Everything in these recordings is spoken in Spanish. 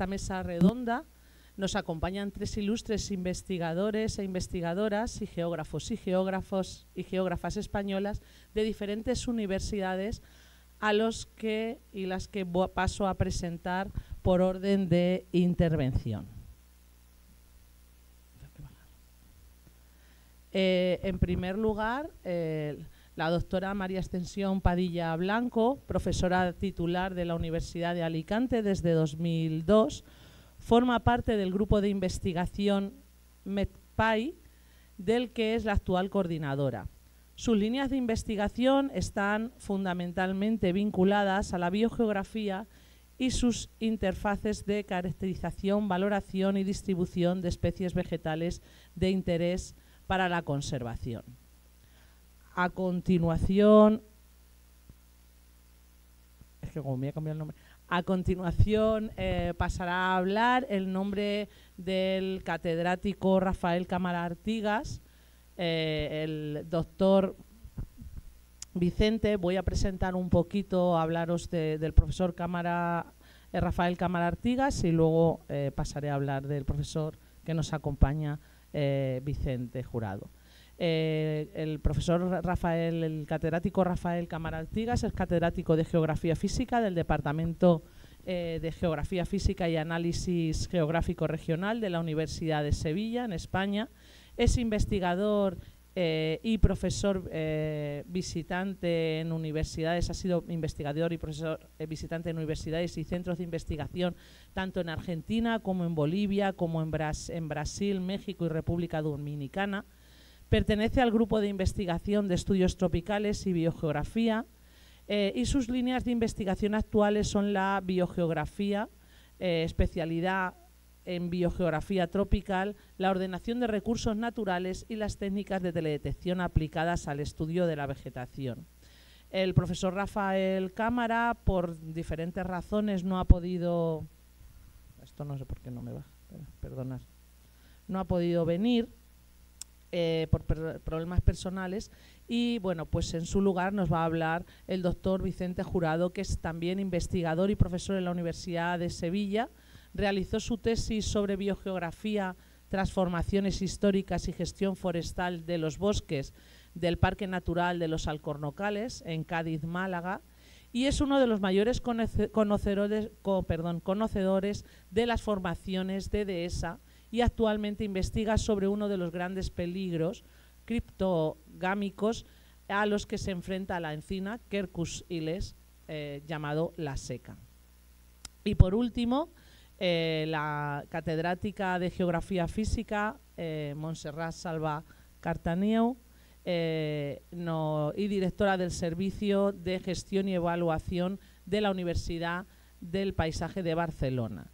esta mesa redonda nos acompañan 3 ilustres investigadores e investigadoras y geógrafos y geógrafas españolas de diferentes universidades a los que y las que paso a presentar por orden de intervención. En primer lugar, la doctora María Ascensión Padilla Blanco, profesora titular de la Universidad de Alicante desde 2002, forma parte del grupo de investigación MEDPAI, del que es la actual coordinadora. Sus líneas de investigación están fundamentalmente vinculadas a la biogeografía y sus interfaces de caracterización, valoración y distribución de especies vegetales de interés para la conservación. A continuación, pasará a hablar el nombre del catedrático Rafael Cámara Artigas, el doctor Vicente. Voy a presentar un poquito, hablaros del profesor Rafael Cámara Artigas, y luego pasaré a hablar del profesor que nos acompaña, Vicente Jurado. El catedrático Rafael Cámara Artigas es catedrático de Geografía Física del Departamento de Geografía Física y Análisis Geográfico Regional de la Universidad de Sevilla, en España. Es investigador y profesor visitante en universidades, ha sido investigador y profesor visitante en universidades y centros de investigación tanto en Argentina como en Bolivia, como en Brasil, México y República Dominicana. Pertenece al grupo de investigación de estudios tropicales y biogeografía, y sus líneas de investigación actuales son la biogeografía, especialidad en biogeografía tropical, la ordenación de recursos naturales y las técnicas de teledetección aplicadas al estudio de la vegetación. El profesor Rafael Cámara, por diferentes razones, no ha podido... Esto no sé por qué no me va, perdonad. No ha podido venir por problemas personales, y bueno, pues en su lugar nos va a hablar el doctor Vicente Jurado, que es también investigador y profesor en la Universidad de Sevilla. Realizó su tesis sobre biogeografía, transformaciones históricas y gestión forestal de los bosques del Parque Natural de los Alcornocales, en Cádiz, Málaga, y es uno de los mayores conocedores de las formaciones de dehesa, y actualmente investiga sobre uno de los grandes peligros criptogámicos a los que se enfrenta la encina Quercus iles, llamado la seca. Y por último, la catedrática de Geografía Física, Montserrat Salva Cartanieu, y directora del Servicio de Gestión y Evaluación de la Universidad del Paisaje de Barcelona.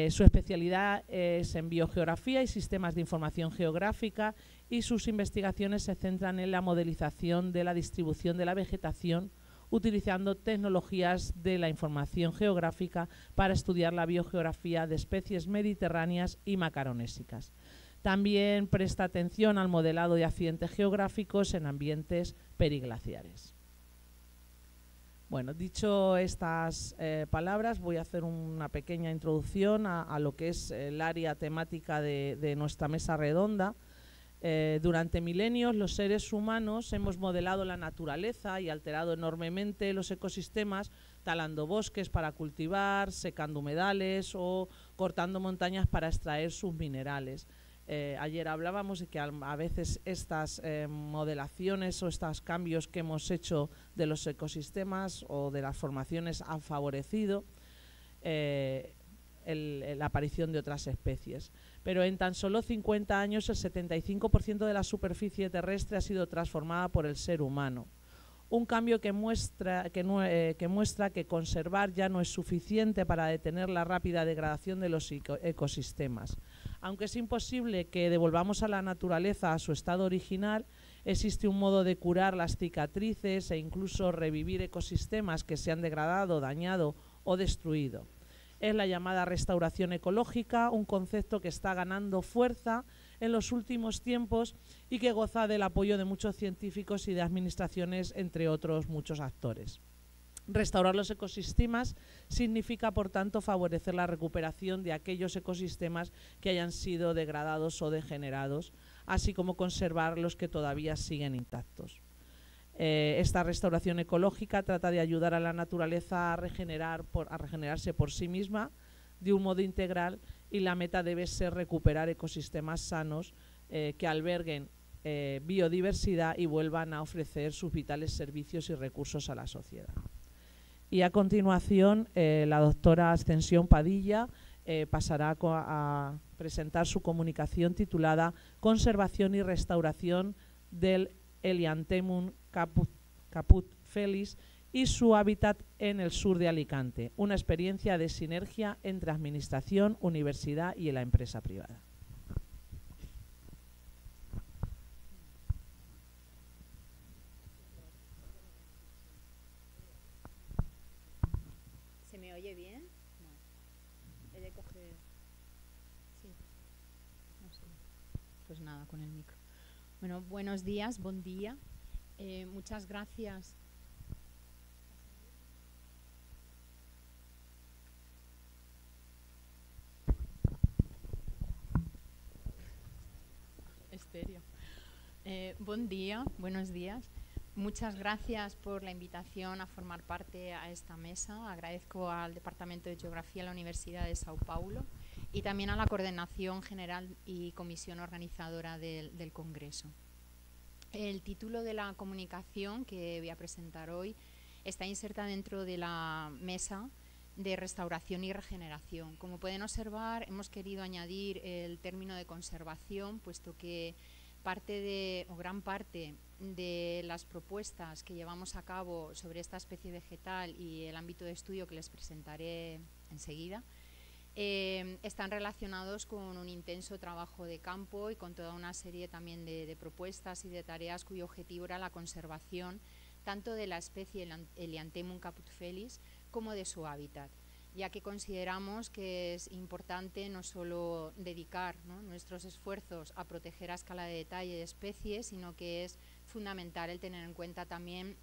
Su especialidad es en biogeografía y sistemas de información geográfica, y sus investigaciones se centran en la modelización de la distribución de la vegetación utilizando tecnologías de la información geográfica para estudiar la biogeografía de especies mediterráneas y macaronésicas. También presta atención al modelado de accidentes geográficos en ambientes periglaciares. Bueno, dicho estas palabras, voy a hacer una pequeña introducción a lo que es el área temática de nuestra mesa redonda. Durante milenios los seres humanos hemos modelado la naturaleza y alterado enormemente los ecosistemas, talando bosques para cultivar, secando humedales o cortando montañas para extraer sus minerales. Ayer hablábamos de que a veces estas modelaciones o estos cambios que hemos hecho de los ecosistemas o de las formaciones han favorecido la aparición de otras especies. Pero en tan solo 50 años el 75% de la superficie terrestre ha sido transformada por el ser humano. Un cambio que muestra que conservar ya no es suficiente para detener la rápida degradación de los ecosistemas. Aunque es imposible que devolvamos a la naturaleza a su estado original, existe un modo de curar las cicatrices e incluso revivir ecosistemas que se han degradado, dañado o destruido. Es la llamada restauración ecológica, un concepto que está ganando fuerza en los últimos tiempos y que goza del apoyo de muchos científicos y de administraciones, entre otros muchos actores. Restaurar los ecosistemas significa, por tanto, favorecer la recuperación de aquellos ecosistemas que hayan sido degradados o degenerados, así como conservar los que todavía siguen intactos. Esta restauración ecológica trata de ayudar a la naturaleza a regenerarse por sí misma de un modo integral, y la meta debe ser recuperar ecosistemas sanos que alberguen biodiversidad y vuelvan a ofrecer sus vitales servicios y recursos a la sociedad. Y a continuación, la doctora Ascensión Padilla pasará a presentar su comunicación titulada Conservación y restauración del Helianthemum caput felis y su hábitat en el sur de Alicante, una experiencia de sinergia entre administración, universidad y la empresa privada. ¿Se me oye bien? No. He de coger... Sí. No sé. Pues nada, con el micro. Bueno, buenos días, buen día. Muchas gracias. Estéreo. Buen día, buenos días. Muchas gracias por la invitación a formar parte a esta mesa. Agradezco al Departamento de Geografía de la Universidad de Sao Paulo y también a la Coordinación General y Comisión Organizadora del Congreso. El título de la comunicación que voy a presentar hoy está inserta dentro de la mesa de restauración y regeneración. Como pueden observar, hemos querido añadir el término de conservación, puesto que gran parte de las propuestas que llevamos a cabo sobre esta especie vegetal y el ámbito de estudio que les presentaré enseguida están relacionados con un intenso trabajo de campo y con toda una serie también de propuestas y de tareas cuyo objetivo era la conservación tanto de la especie Helianthemum caput felis como de su hábitat, ya que consideramos que es importante no solo dedicar nuestros esfuerzos a proteger a escala de detalle de especies, sino que es fundamental el tener en cuenta también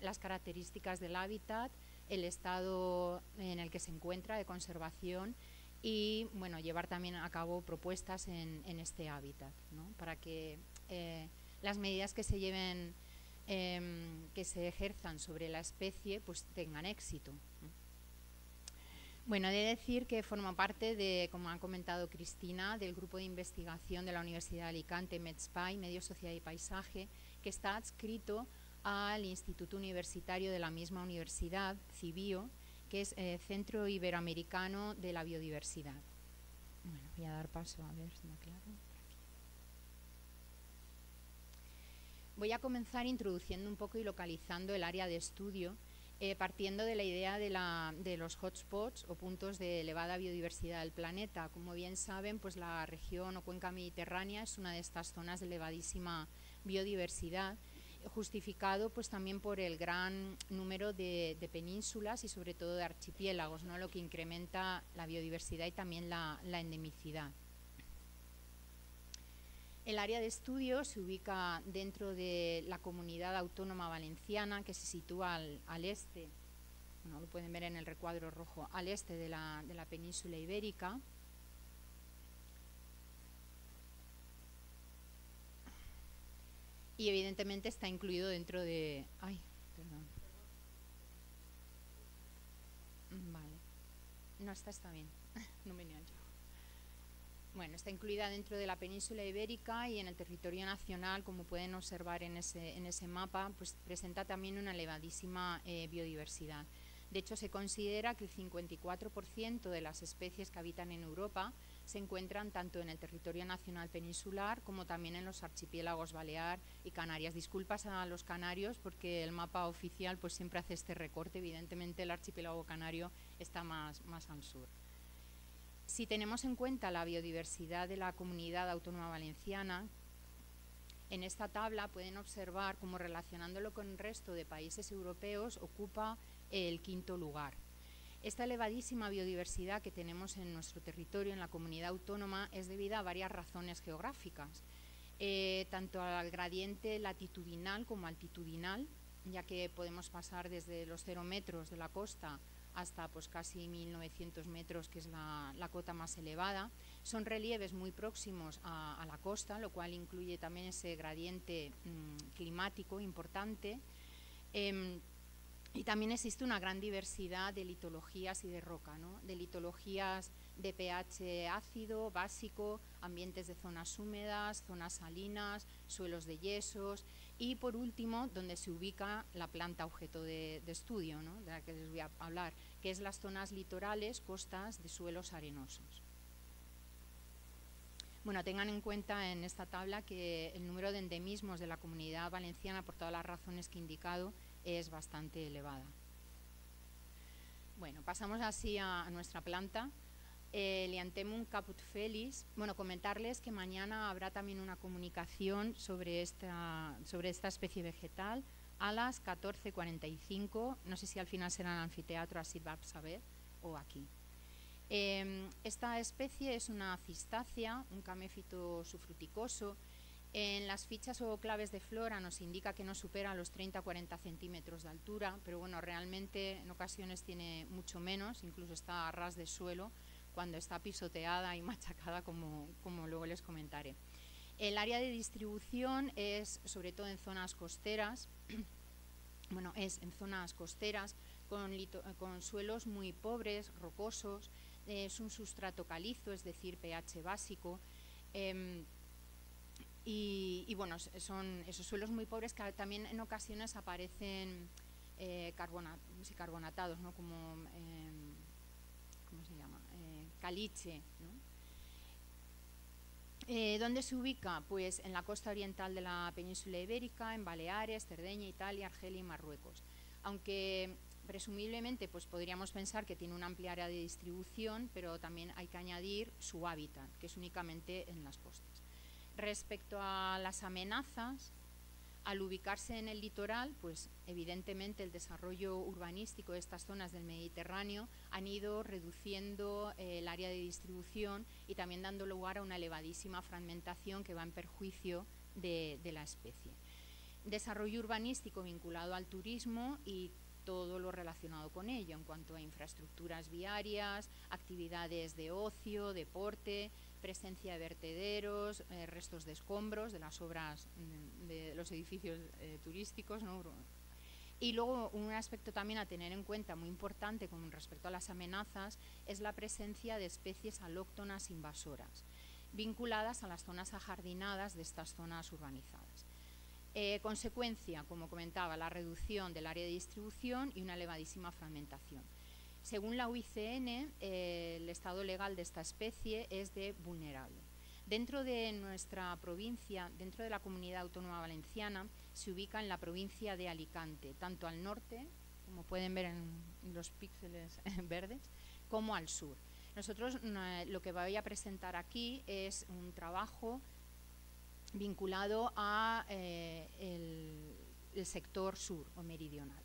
las características del hábitat, el estado en el que se encuentra de conservación y bueno, llevar también a cabo propuestas en este hábitat, ¿no? Para que las medidas que se lleven, que se ejerzan sobre la especie, pues tengan éxito, ¿no? Bueno, he de decir que forma parte de, como ha comentado Cristina, del grupo de investigación de la Universidad de Alicante, MEDSPAI, Medio, Sociedad y Paisaje, que está adscrito al Instituto Universitario de la misma universidad, CIBIO, que es Centro Iberoamericano de la Biodiversidad. Bueno, voy a dar paso a ver si me aclaro. Voy a comenzar introduciendo un poco y localizando el área de estudio, partiendo de la idea de los hotspots o puntos de elevada biodiversidad del planeta. Como bien saben, pues la región o cuenca mediterránea es una de estas zonas de elevadísima biodiversidad, justificado pues también por el gran número de penínsulas y sobre todo de archipiélagos, ¿no? Lo que incrementa la biodiversidad y también la endemicidad. El área de estudio se ubica dentro de la Comunidad Autónoma Valenciana, que se sitúa al este, bueno, lo pueden ver en el recuadro rojo, al este de la península ibérica. Y evidentemente está incluido dentro de... Ay, perdón. Vale. No, está bien. No venía yo. Bueno, está incluida dentro de la península ibérica y en el territorio nacional, como pueden observar en ese mapa, pues presenta también una elevadísima biodiversidad. De hecho, se considera que el 54% de las especies que habitan en Europa se encuentran tanto en el territorio nacional peninsular como también en los archipiélagos Balear y Canarias. Disculpas a los canarios porque el mapa oficial pues siempre hace este recorte. Evidentemente el archipiélago canario está más al sur. Si tenemos en cuenta la biodiversidad de la Comunidad Autónoma Valenciana, en esta tabla pueden observar cómo relacionándolo con el resto de países europeos ocupa el quinto lugar. Esta elevadísima biodiversidad que tenemos en nuestro territorio, en la comunidad autónoma, es debida a varias razones geográficas, tanto al gradiente latitudinal como altitudinal, ya que podemos pasar desde los 0 metros de la costa hasta pues casi 1900 metros, que es la cota más elevada. Son relieves muy próximos a la costa, lo cual incluye también ese gradiente climático importante. Y también existe una gran diversidad de litologías y de roca, ¿no? De litologías de pH ácido, básico, ambientes de zonas húmedas, zonas salinas, suelos de yesos y, por último, donde se ubica la planta objeto de estudio, ¿no? De la que les voy a hablar, que es las zonas litorales, costas de suelos arenosos. Bueno, tengan en cuenta en esta tabla que el número de endemismos de la Comunidad Valenciana, por todas las razones que he indicado, es bastante elevada. Bueno, pasamos así a nuestra planta. Lyantemum caput felis. Bueno, comentarles que mañana habrá también una comunicación sobre esta especie vegetal a las 14:45. No sé si al final será en el anfiteatro, así va a saber, o aquí. Esta especie es una cistácea, un caméfito sufruticoso. En las fichas o claves de flora nos indica que no supera los 30-40 centímetros de altura, pero bueno, realmente en ocasiones tiene mucho menos, incluso está a ras de suelo cuando está pisoteada y machacada, como luego les comentaré. El área de distribución es sobre todo en zonas costeras, bueno, es en zonas costeras con suelos muy pobres, rocosos, es un sustrato calizo, es decir, pH básico. Y bueno, son esos suelos muy pobres que también en ocasiones aparecen carbonatados, ¿no? Como, ¿cómo se llama? Caliche, ¿no? ¿Dónde se ubica? Pues en la costa oriental de la península ibérica, en Baleares, Cerdeña, Italia, Argelia y Marruecos. Aunque presumiblemente pues podríamos pensar que tiene una amplia área de distribución, pero también hay que añadir su hábitat, que es únicamente en las costas. Respecto a las amenazas, al ubicarse en el litoral, pues evidentemente el desarrollo urbanístico de estas zonas del Mediterráneo han ido reduciendo el área de distribución y también dando lugar a una elevadísima fragmentación que va en perjuicio de la especie. Desarrollo urbanístico vinculado al turismo y todo lo relacionado con ello en cuanto a infraestructuras viarias, actividades de ocio, deporte, presencia de vertederos, restos de escombros de las obras de los edificios turísticos, ¿no? Y luego un aspecto también a tener en cuenta muy importante con respecto a las amenazas es la presencia de especies alóctonas invasoras vinculadas a las zonas ajardinadas de estas zonas urbanizadas. Consecuencia, como comentaba, la reducción del área de distribución y una elevadísima fragmentación. Según la UICN, el estado legal de esta especie es de vulnerable. Dentro de nuestra provincia, dentro de la Comunidad Autónoma Valenciana, se ubica en la provincia de Alicante, tanto al norte, como pueden ver en los píxeles verdes, como al sur. Nosotros lo que voy a presentar aquí es un trabajo vinculado a el sector sur o meridional.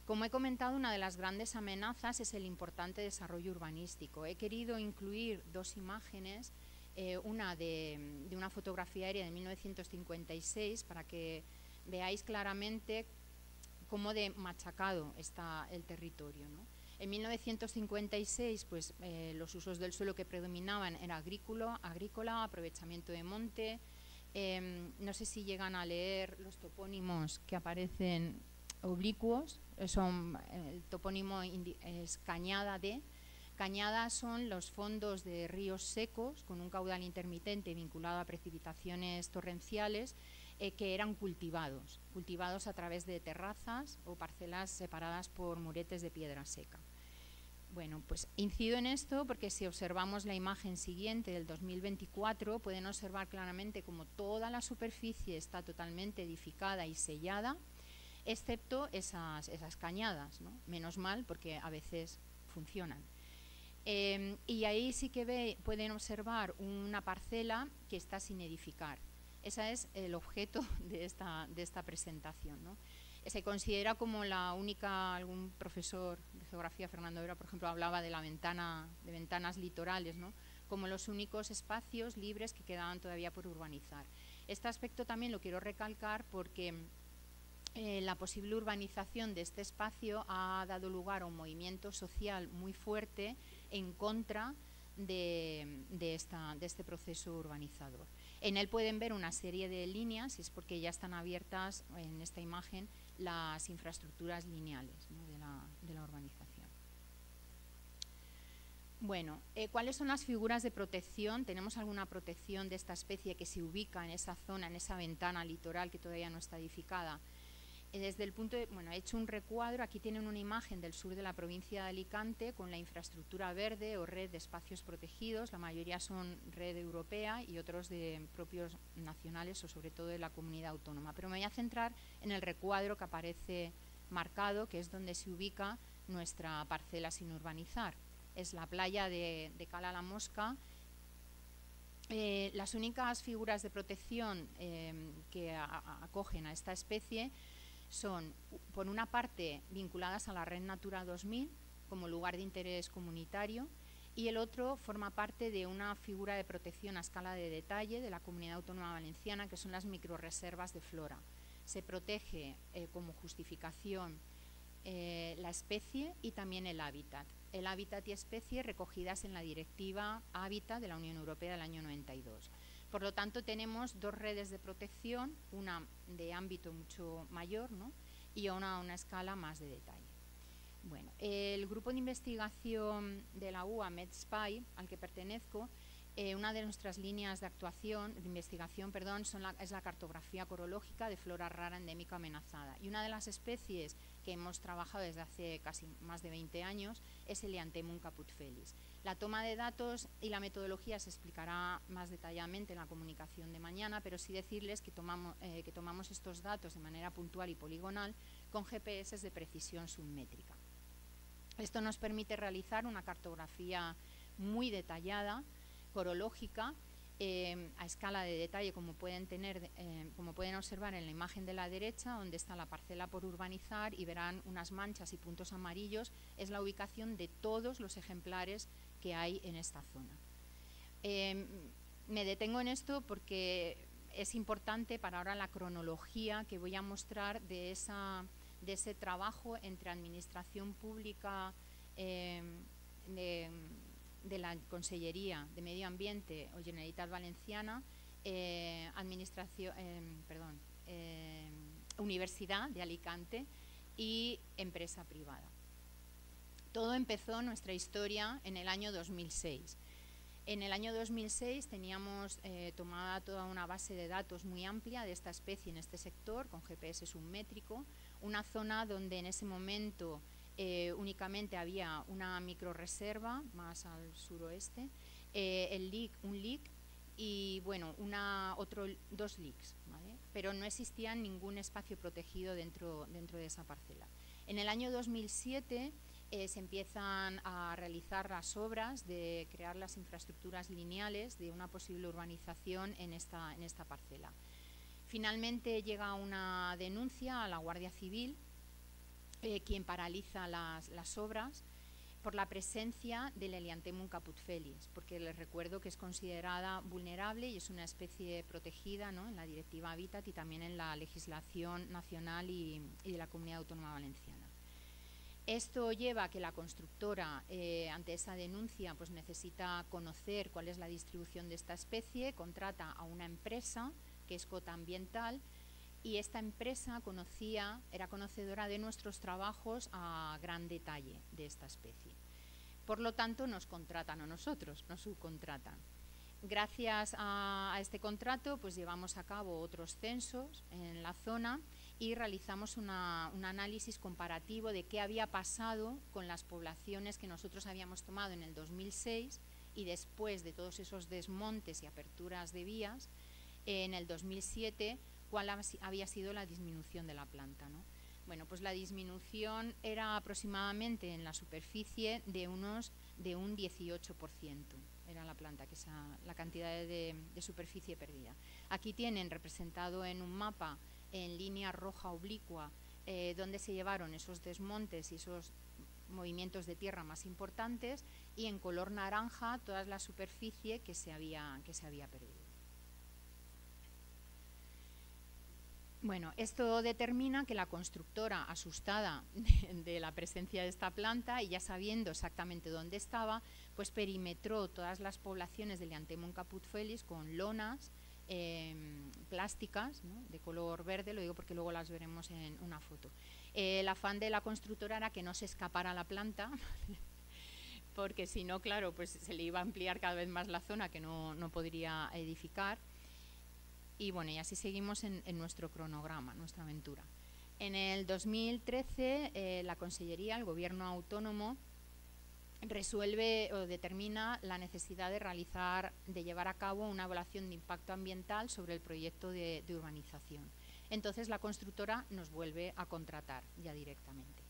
Como he comentado, una de las grandes amenazas es el importante desarrollo urbanístico. He querido incluir dos imágenes, una de una fotografía aérea de 1956 para que veáis claramente cómo de machacado está el territorio, ¿no? En 1956, pues, los usos del suelo que predominaban era agrícola, aprovechamiento de monte. No sé si llegan a leer los topónimos que aparecen oblicuos. El topónimo es Cañada de. Cañadas son los fondos de ríos secos con un caudal intermitente vinculado a precipitaciones torrenciales que eran cultivados a través de terrazas o parcelas separadas por muretes de piedra seca. Bueno, pues incido en esto porque si observamos la imagen siguiente del 2024 pueden observar claramente como toda la superficie está totalmente edificada y sellada, excepto esas cañadas, ¿no? Menos mal porque a veces funcionan. Y ahí sí que pueden observar una parcela que está sin edificar. Ese es el objeto de esta presentación, ¿no? Se considera como la única, algún profesor de geografía, Fernando Vera, por ejemplo, hablaba de ventanas litorales, ¿no? Como los únicos espacios libres que quedaban todavía por urbanizar. Este aspecto también lo quiero recalcar porque la posible urbanización de este espacio ha dado lugar a un movimiento social muy fuerte en contra de este proceso urbanizador. En él pueden ver una serie de líneas, y es porque ya están abiertas en esta imagen las infraestructuras lineales, ¿no?, de la urbanización. Bueno, ¿cuáles son las figuras de protección? Tenemos alguna protección de esta especie que se ubica en esa zona, en esa ventana litoral que todavía no está edificada. Desde el punto de, bueno, he hecho un recuadro, aquí tienen una imagen del sur de la provincia de Alicante con la infraestructura verde o red de espacios protegidos, la mayoría son red europea y otros de propios nacionales o sobre todo de la comunidad autónoma. Pero me voy a centrar en el recuadro que aparece marcado, que es donde se ubica nuestra parcela sin urbanizar. Es la playa de Cala la Mosca. Las únicas figuras de protección que acogen a esta especie son, por una parte, vinculadas a la Red Natura 2000 como lugar de interés comunitario, y el otro forma parte de una figura de protección a escala de detalle de la Comunidad Autónoma Valenciana, que son las microrreservas de flora. Se protege como justificación la especie y también el hábitat. El hábitat y especie recogidas en la Directiva Hábitat de la Unión Europea del año 92. Por lo tanto, tenemos dos redes de protección, una de ámbito mucho mayor, ¿no?, y una a una escala más de detalle. Bueno, el grupo de investigación de la UA, MedSpy, al que pertenezco, una de nuestras líneas de actuación, de investigación, perdón, es la cartografía corológica de flora rara endémica amenazada. Y una de las especies que hemos trabajado desde hace casi más de 20 años es el Helianthemum caput felis. La toma de datos y la metodología se explicará más detalladamente en la comunicación de mañana, pero sí decirles que tomamos estos datos de manera puntual y poligonal con GPS de precisión submétrica. Esto nos permite realizar una cartografía muy detallada, corológica, a escala de detalle, como pueden observar en la imagen de la derecha, donde está la parcela por urbanizar, y verán unas manchas y puntos amarillos, es la ubicación de todos los ejemplares que hay en esta zona. Me detengo en esto porque es importante para ahora la cronología que voy a mostrar de ese trabajo entre administración pública de la Consellería de Medio Ambiente o Generalitat Valenciana, Universidad de Alicante y empresa privada. Todo empezó nuestra historia en el año 2006. En el año 2006 teníamos tomada toda una base de datos muy amplia de esta especie en este sector, con GPS submétrico, una zona donde en ese momento únicamente había una microrreserva más al suroeste, un LIC y bueno, dos LICs, ¿vale? Pero no existía ningún espacio protegido dentro de esa parcela. En el año 2007 se empiezan a realizar las obras de crear las infraestructuras lineales de una posible urbanización en esta parcela. Finalmente llega una denuncia a la Guardia Civil, quien paraliza las obras por la presencia del Helianthemum caput felis, porque les recuerdo que es considerada vulnerable y es una especie protegida, ¿no?, en la Directiva Hábitat y también en la legislación nacional y de la Comunidad Autónoma Valenciana. Esto lleva a que la constructora, ante esa denuncia, pues necesita conocer cuál es la distribución de esta especie, contrata a una empresa que es Cota Ambiental, y esta empresa era conocedora de nuestros trabajos a gran detalle de esta especie. Por lo tanto, nos contratan a nosotros, nos subcontratan. Gracias a este contrato, pues llevamos a cabo otros censos en la zona y realizamos un análisis comparativo de qué había pasado con las poblaciones que nosotros habíamos tomado en el 2006 y después de todos esos desmontes y aperturas de vías, en el 2007, cuál había sido la disminución de la planta, ¿no? Bueno, pues la disminución era aproximadamente en la superficie de un 18%, era la planta, que es la cantidad de superficie perdida. Aquí tienen representado en un mapa en línea roja oblicua donde se llevaron esos desmontes y esos movimientos de tierra más importantes, y en color naranja toda la superficie que se había perdido. Bueno, esto determina que la constructora, asustada de la presencia de esta planta y ya sabiendo exactamente dónde estaba, pues perimetró todas las poblaciones del Llantemum caput felis con lonas plásticas, ¿no?, de color verde, lo digo porque luego las veremos en una foto. El afán de la constructora era que no se escapara la planta, porque si no, claro, pues se le iba a ampliar cada vez más la zona que no podría edificar. Y bueno, y así seguimos en nuestro cronograma, nuestra aventura. En el 2013, la Consellería, el Gobierno autónomo, resuelve o determina la necesidad de llevar a cabo una evaluación de impacto ambiental sobre el proyecto de urbanización. Entonces la constructora nos vuelve a contratar ya directamente.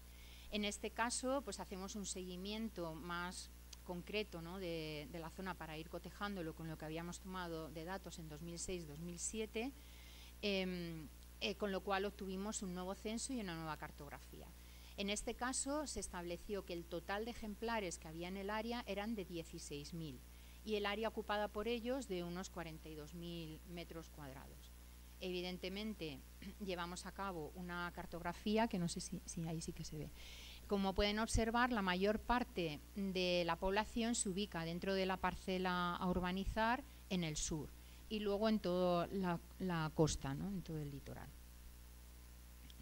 En este caso, pues hacemos un seguimiento más concreto, ¿no?, de la zona para ir cotejándolo con lo que habíamos tomado de datos en 2006-2007, con lo cual obtuvimos un nuevo censo y una nueva cartografía. En este caso se estableció que el total de ejemplares que había en el área eran de 16.000 y el área ocupada por ellos de unos 42.000 metros cuadrados. Evidentemente llevamos a cabo una cartografía que no sé si ahí sí que se ve. Como pueden observar, la mayor parte de la población se ubica dentro de la parcela a urbanizar en el sur y luego en toda la costa, ¿no?, en todo el litoral.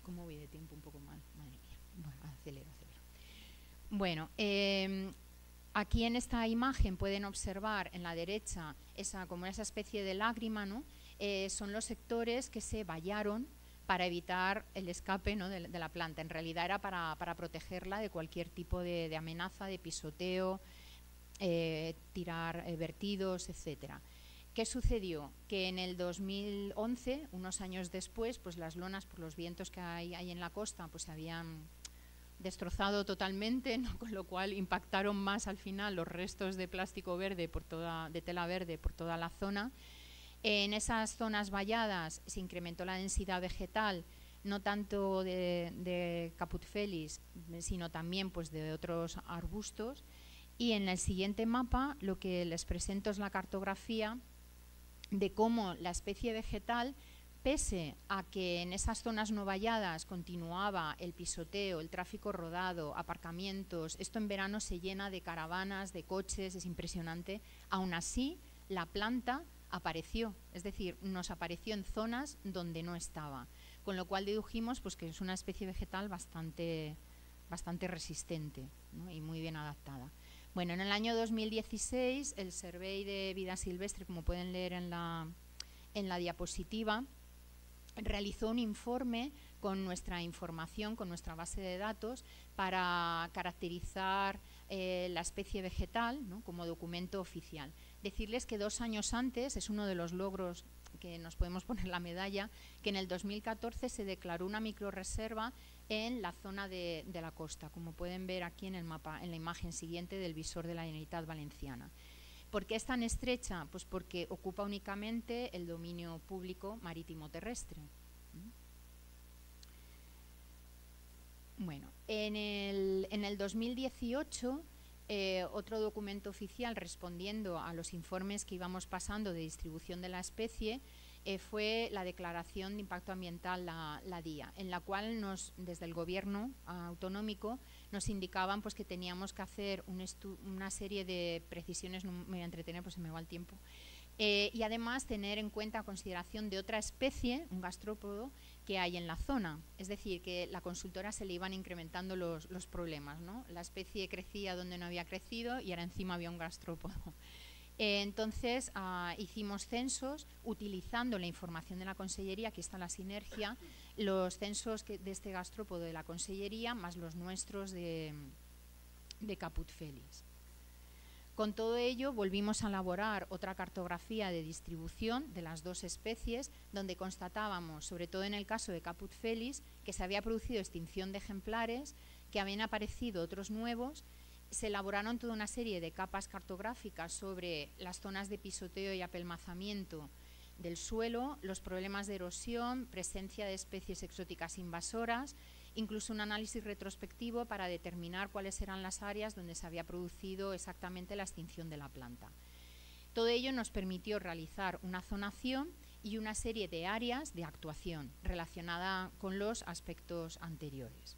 ¿Cómo voy de tiempo? Un poco mal, madre mía. Bueno, acelero. Bueno, aquí en esta imagen pueden observar en la derecha como esa especie de lágrima, ¿no? Son los sectores que se vallaron para evitar el escape, ¿no?, de la planta. En realidad era para protegerla de cualquier tipo de amenaza, de pisoteo, tirar vertidos, etcétera. ¿Qué sucedió? Que en el 2011, unos años después, pues las lonas, por los vientos que hay en la costa, pues se habían destrozado totalmente, ¿no?, con lo cual impactaron más al final los restos de plástico verde de tela verde por toda la zona. En esas zonas valladas se incrementó la densidad vegetal, no tanto de caput felis, sino también pues de otros arbustos. Y en el siguiente mapa lo que les presento es la cartografía de cómo la especie vegetal, pese a que en esas zonas no valladas continuaba el pisoteo, el tráfico rodado, aparcamientos, esto en verano se llena de caravanas, de coches, es impresionante, aún así la planta apareció, es decir, nos apareció en zonas donde no estaba, con lo cual dedujimos pues que es una especie vegetal bastante resistente, ¿no?, y muy bien adaptada. Bueno, en el año 2016 el Survey de Vida Silvestre, como pueden leer en la diapositiva, realizó un informe con nuestra información, con nuestra base de datos, para caracterizar la especie vegetal, ¿no?, como documento oficial. Decirles que 2 años antes, es uno de los logros que nos podemos poner la medalla, que en el 2014 se declaró una microrreserva en la zona de la costa, como pueden ver aquí en el mapa, en la imagen siguiente del visor de la Generalitat Valenciana. ¿Por qué es tan estrecha? Pues porque ocupa únicamente el dominio público marítimo terrestre. Bueno, en el 2018, otro documento oficial respondiendo a los informes que íbamos pasando de distribución de la especie fue la Declaración de Impacto Ambiental, la DIA, en la cual desde el Gobierno autonómico nos indicaban pues, que teníamos que hacer una serie de precisiones, no me voy a entretener pues se me va el tiempo, y además tener en cuenta consideración de otra especie, un gastrópodo, que hay en la zona. Es decir, que la consultora se le iban incrementando los problemas, ¿no? La especie crecía donde no había crecido y ahora encima había un gastrópodo. Entonces hicimos censos utilizando la información de la Consellería, aquí está la sinergia, los censos de este gastrópodo de la Consellería más los nuestros de caput felis. Con todo ello volvimos a elaborar otra cartografía de distribución de las dos especies, donde constatábamos, sobre todo en el caso de caput felis, que se había producido extinción de ejemplares, que habían aparecido otros nuevos. Se elaboraron toda una serie de capas cartográficas sobre las zonas de pisoteo y apelmazamiento del suelo, los problemas de erosión, presencia de especies exóticas invasoras, incluso un análisis retrospectivo para determinar cuáles eran las áreas donde se había producido exactamente la extinción de la planta. Todo ello nos permitió realizar una zonación y una serie de áreas de actuación relacionada con los aspectos anteriores.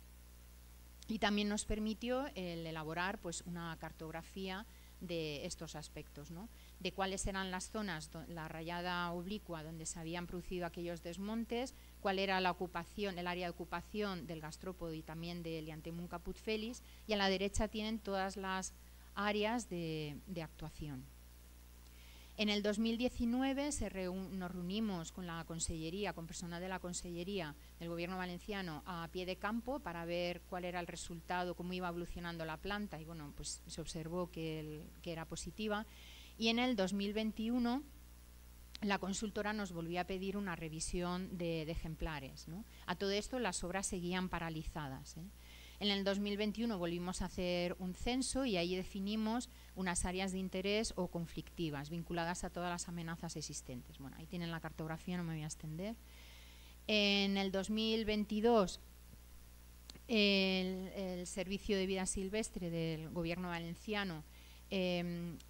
Y también nos permitió el elaborar pues, una cartografía de estos aspectos, ¿no? De cuáles eran las zonas, la rayada oblicua donde se habían producido aquellos desmontes, cuál era la ocupación, el área de ocupación del gastrópodo y también del Liantemum caput felis, y a la derecha tienen todas las áreas de actuación. En el 2019 nos reunimos con la Consellería, con personal de la Consellería del Gobierno valenciano a pie de campo para ver cuál era el resultado, cómo iba evolucionando la planta, y bueno, pues se observó que era positiva. Y en el 2021 la consultora nos volvió a pedir una revisión de ejemplares, ¿no? A todo esto las obras seguían paralizadas, ¿eh? En el 2021 volvimos a hacer un censo y ahí definimos unas áreas de interés o conflictivas vinculadas a todas las amenazas existentes. Bueno, ahí tienen la cartografía, no me voy a extender. En el 2022 el Servicio de Vida Silvestre del Gobierno valenciano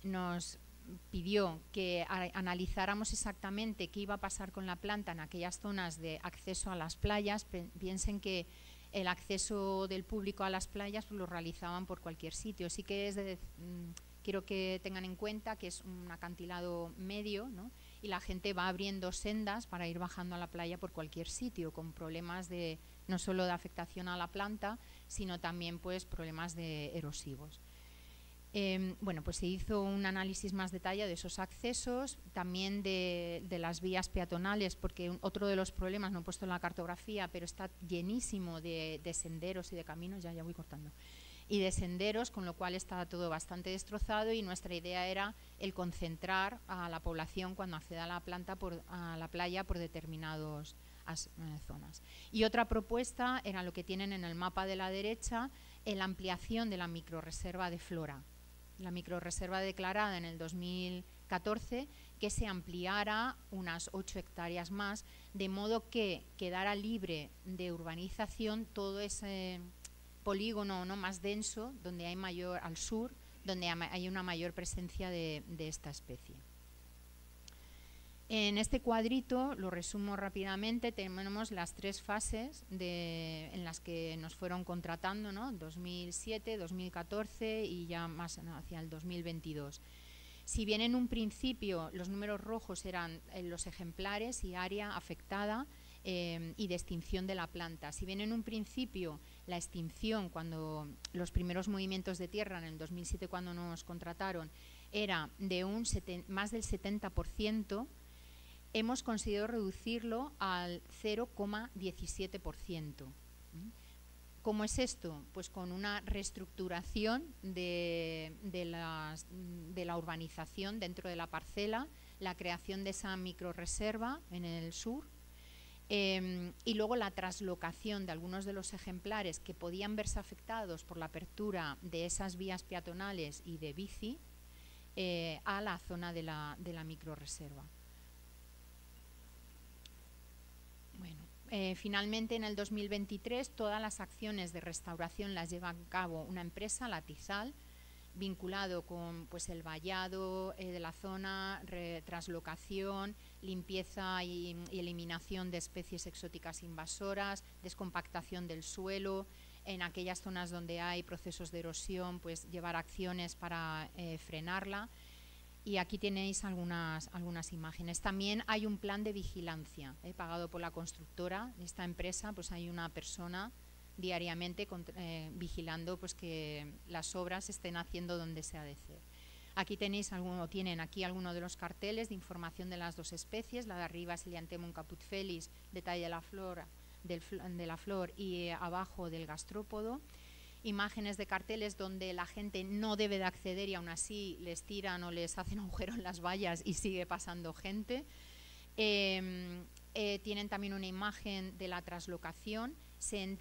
nos pidió que analizáramos exactamente qué iba a pasar con la planta en aquellas zonas de acceso a las playas. Piensen que el acceso del público a las playas pues, lo realizaban por cualquier sitio. Sí que quiero que tengan en cuenta que es un acantilado medio, ¿no? Y la gente va abriendo sendas para ir bajando a la playa por cualquier sitio, con problemas no solo de afectación a la planta, sino también pues, problemas erosivos. Bueno, pues se hizo un análisis más detallado de esos accesos, también de las vías peatonales, porque otro de los problemas, no he puesto en la cartografía, pero está llenísimo de senderos y de caminos, ya voy cortando, y de senderos, con lo cual estaba todo bastante destrozado y nuestra idea era el concentrar a la población cuando acceda a la playa por determinadas zonas. Y otra propuesta era lo que tienen en el mapa de la derecha, la ampliación de la microrreserva de flora. La microrreserva declarada en el 2014, que se ampliara unas 8 hectáreas más, de modo que quedara libre de urbanización todo ese polígono, ¿no?, más denso, donde hay mayor al sur, donde hay una mayor presencia de esta especie. En este cuadrito, lo resumo rápidamente, tenemos las 3 fases en las que nos fueron contratando, ¿no? 2007, 2014 y ya más hacia el 2022. Si bien en un principio los números rojos eran los ejemplares y área afectada y de extinción de la planta, si bien en un principio la extinción, cuando los primeros movimientos de tierra en el 2007 cuando nos contrataron, era de más del 70%, hemos conseguido reducirlo al 0,17%. ¿Cómo es esto? Pues con una reestructuración de la urbanización dentro de la parcela, la creación de esa microrreserva en el sur y luego la traslocación de algunos de los ejemplares que podían verse afectados por la apertura de esas vías peatonales y de bici a la zona de la microrreserva. Bueno, finalmente en el 2023 todas las acciones de restauración las lleva a cabo una empresa, la Tizal, vinculado con pues, el vallado de la zona, traslocación, limpieza y eliminación de especies exóticas invasoras, descompactación del suelo, en aquellas zonas donde hay procesos de erosión, pues llevar acciones para frenarla. Y aquí tenéis algunas imágenes. También hay un plan de vigilancia pagado por la constructora. En esta empresa pues hay una persona diariamente vigilando pues, que las obras se estén haciendo donde se ha de hacer. Aquí tienen aquí algunos de los carteles de información de las 2 especies. La de arriba es el Liantemum caput felis, detalle de la flor y abajo del gastrópodo. Imágenes de carteles donde la gente no debe de acceder y aún así les tiran o les hacen agujero en las vallas y sigue pasando gente. Tienen también una imagen de la traslocación. Se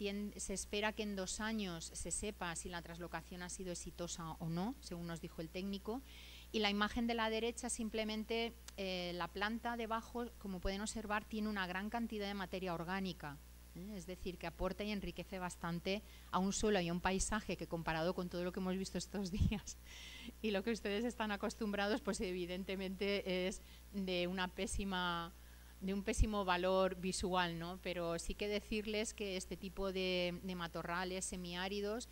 espera que en 2 años se sepa si la traslocación ha sido exitosa o no, según nos dijo el técnico. Y la imagen de la derecha simplemente la planta debajo, como pueden observar, tiene una gran cantidad de materia orgánica. Es decir, que aporta y enriquece bastante a un suelo y a un paisaje que comparado con todo lo que hemos visto estos días y lo que ustedes están acostumbrados, pues evidentemente es de una pésima un pésimo valor visual, ¿no? Pero sí que decirles que este tipo de matorrales semiáridos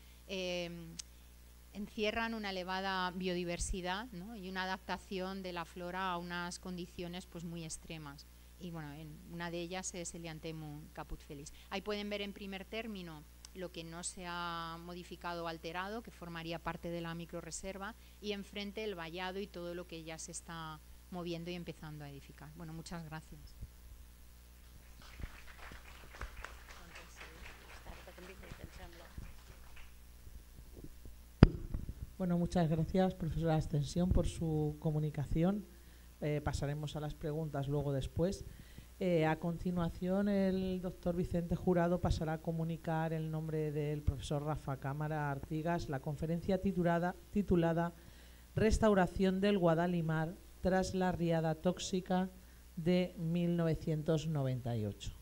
encierran una elevada biodiversidad, ¿no? Y una adaptación de la flora a unas condiciones pues muy extremas. Y bueno, una de ellas es el Lanthenum caput felis. Ahí pueden ver en primer término lo que no se ha modificado o alterado, que formaría parte de la microreserva, y enfrente el vallado y todo lo que ya se está moviendo y empezando a edificar. Bueno, muchas gracias. Bueno, muchas gracias, profesora Ascensión, por su comunicación. Pasaremos a las preguntas luego después. A continuación, el doctor Vicente Jurado pasará a comunicar el nombre del profesor Rafa Cámara Artigas, la conferencia titulada Restauración del Guadalimar tras la riada tóxica de 1998.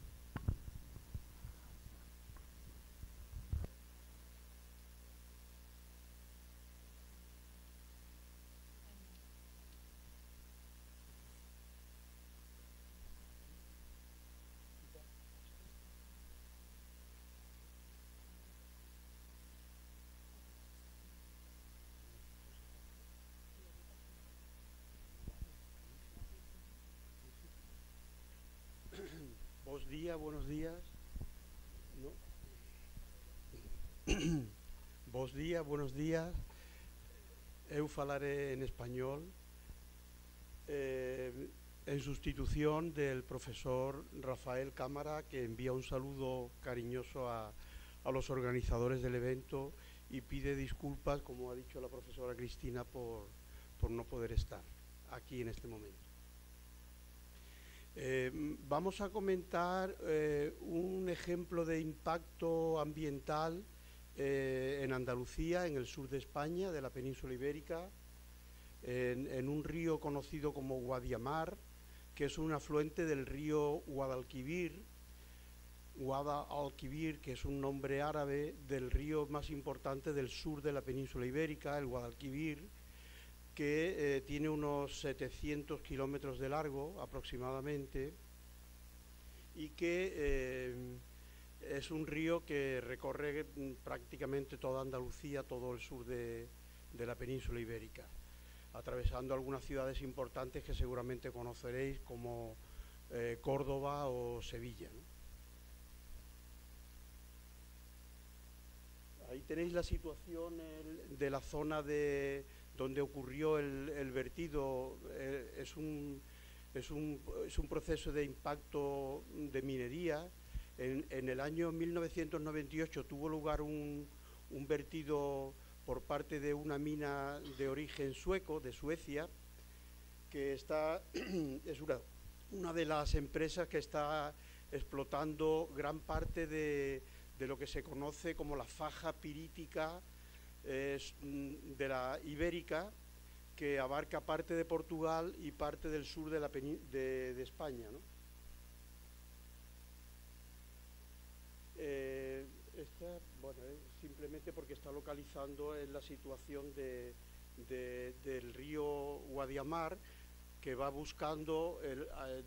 Buenos días. ¿No? Buenos días. Eu falaré en español en sustitución del profesor Rafael Cámara, que envía un saludo cariñoso a los organizadores del evento y pide disculpas, como ha dicho la profesora Cristina, por no poder estar aquí en este momento. Vamos a comentar un ejemplo de impacto ambiental en Andalucía, en el sur de España, de la península ibérica, en un río conocido como Guadiamar, que es un afluente del río Guadalquivir, que es un nombre árabe del río más importante del sur de la península ibérica, el Guadalquivir, que tiene unos 700 kilómetros de largo aproximadamente, y que es un río que recorre prácticamente toda Andalucía, todo el sur de la península ibérica, atravesando algunas ciudades importantes que seguramente conoceréis, como Córdoba o Sevilla, ¿no? Ahí tenéis la situación de la zona donde ocurrió el vertido. Es un proceso de impacto de minería. En el año 1998 tuvo lugar un vertido por parte de una mina de origen sueco, de Suecia, que es una de las empresas que está explotando gran parte de lo que se conoce como la faja pirítica de la ibérica, que abarca parte de Portugal y parte del sur de España, ¿no? Simplemente porque está localizando en la situación del río Guadiamar, que va buscando,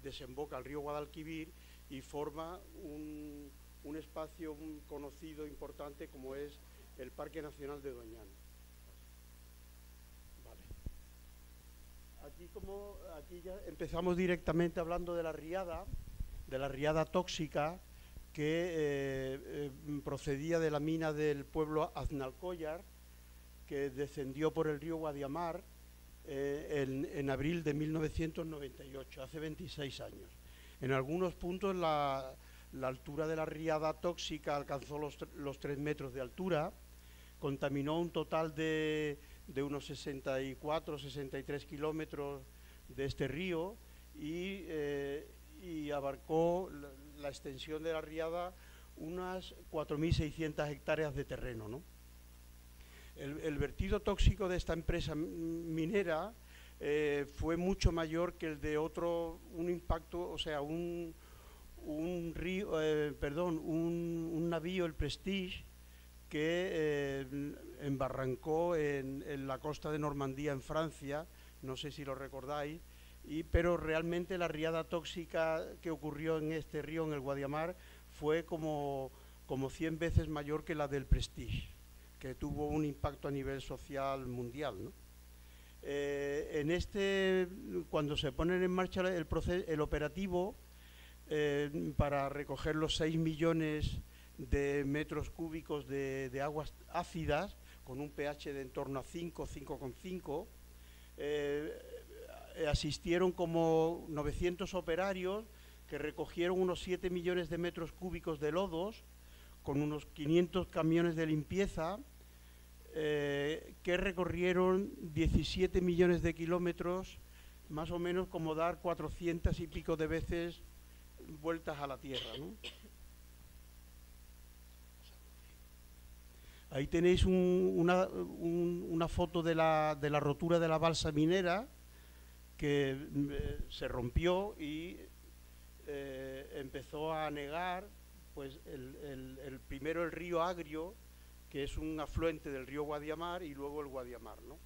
desemboca al río Guadalquivir y forma un espacio conocido, importante, como es el Parque Nacional de Doñana. Vale. Aquí ya empezamos directamente hablando de la riada tóxica, que procedía de la mina del pueblo Aznalcóllar, que descendió por el río Guadiamar en abril de 1998, hace 26 años. En algunos puntos la altura de la riada tóxica alcanzó los 3 metros de altura, contaminó un total de unos 64, 63 kilómetros de este río y abarcó la extensión de la riada unas 4.600 hectáreas de terreno, ¿no? El vertido tóxico de esta empresa minera fue mucho mayor que el de un impacto, o sea, un navío, el Prestige, que embarrancó en la costa de Normandía, en Francia, no sé si lo recordáis, pero realmente la riada tóxica que ocurrió en este río, en el Guadiamar, fue como 100 veces mayor que la del Prestige, que tuvo un impacto a nivel social mundial, ¿no? Cuando se ponen en marcha el operativo para recoger los 6 millones de metros cúbicos de aguas ácidas, con un pH de en torno a 5, 5,5, asistieron como 900 operarios que recogieron unos 7 millones de metros cúbicos de lodos, con unos 500 camiones de limpieza, que recorrieron 17 millones de kilómetros, más o menos como dar 400 y pico de veces vueltas a la Tierra, ¿no? Ahí tenéis una foto de la rotura de la balsa minera, que se rompió y empezó a anegar, pues primero el río Agrio, que es un afluente del río Guadiamar, y luego el Guadiamar, ¿no?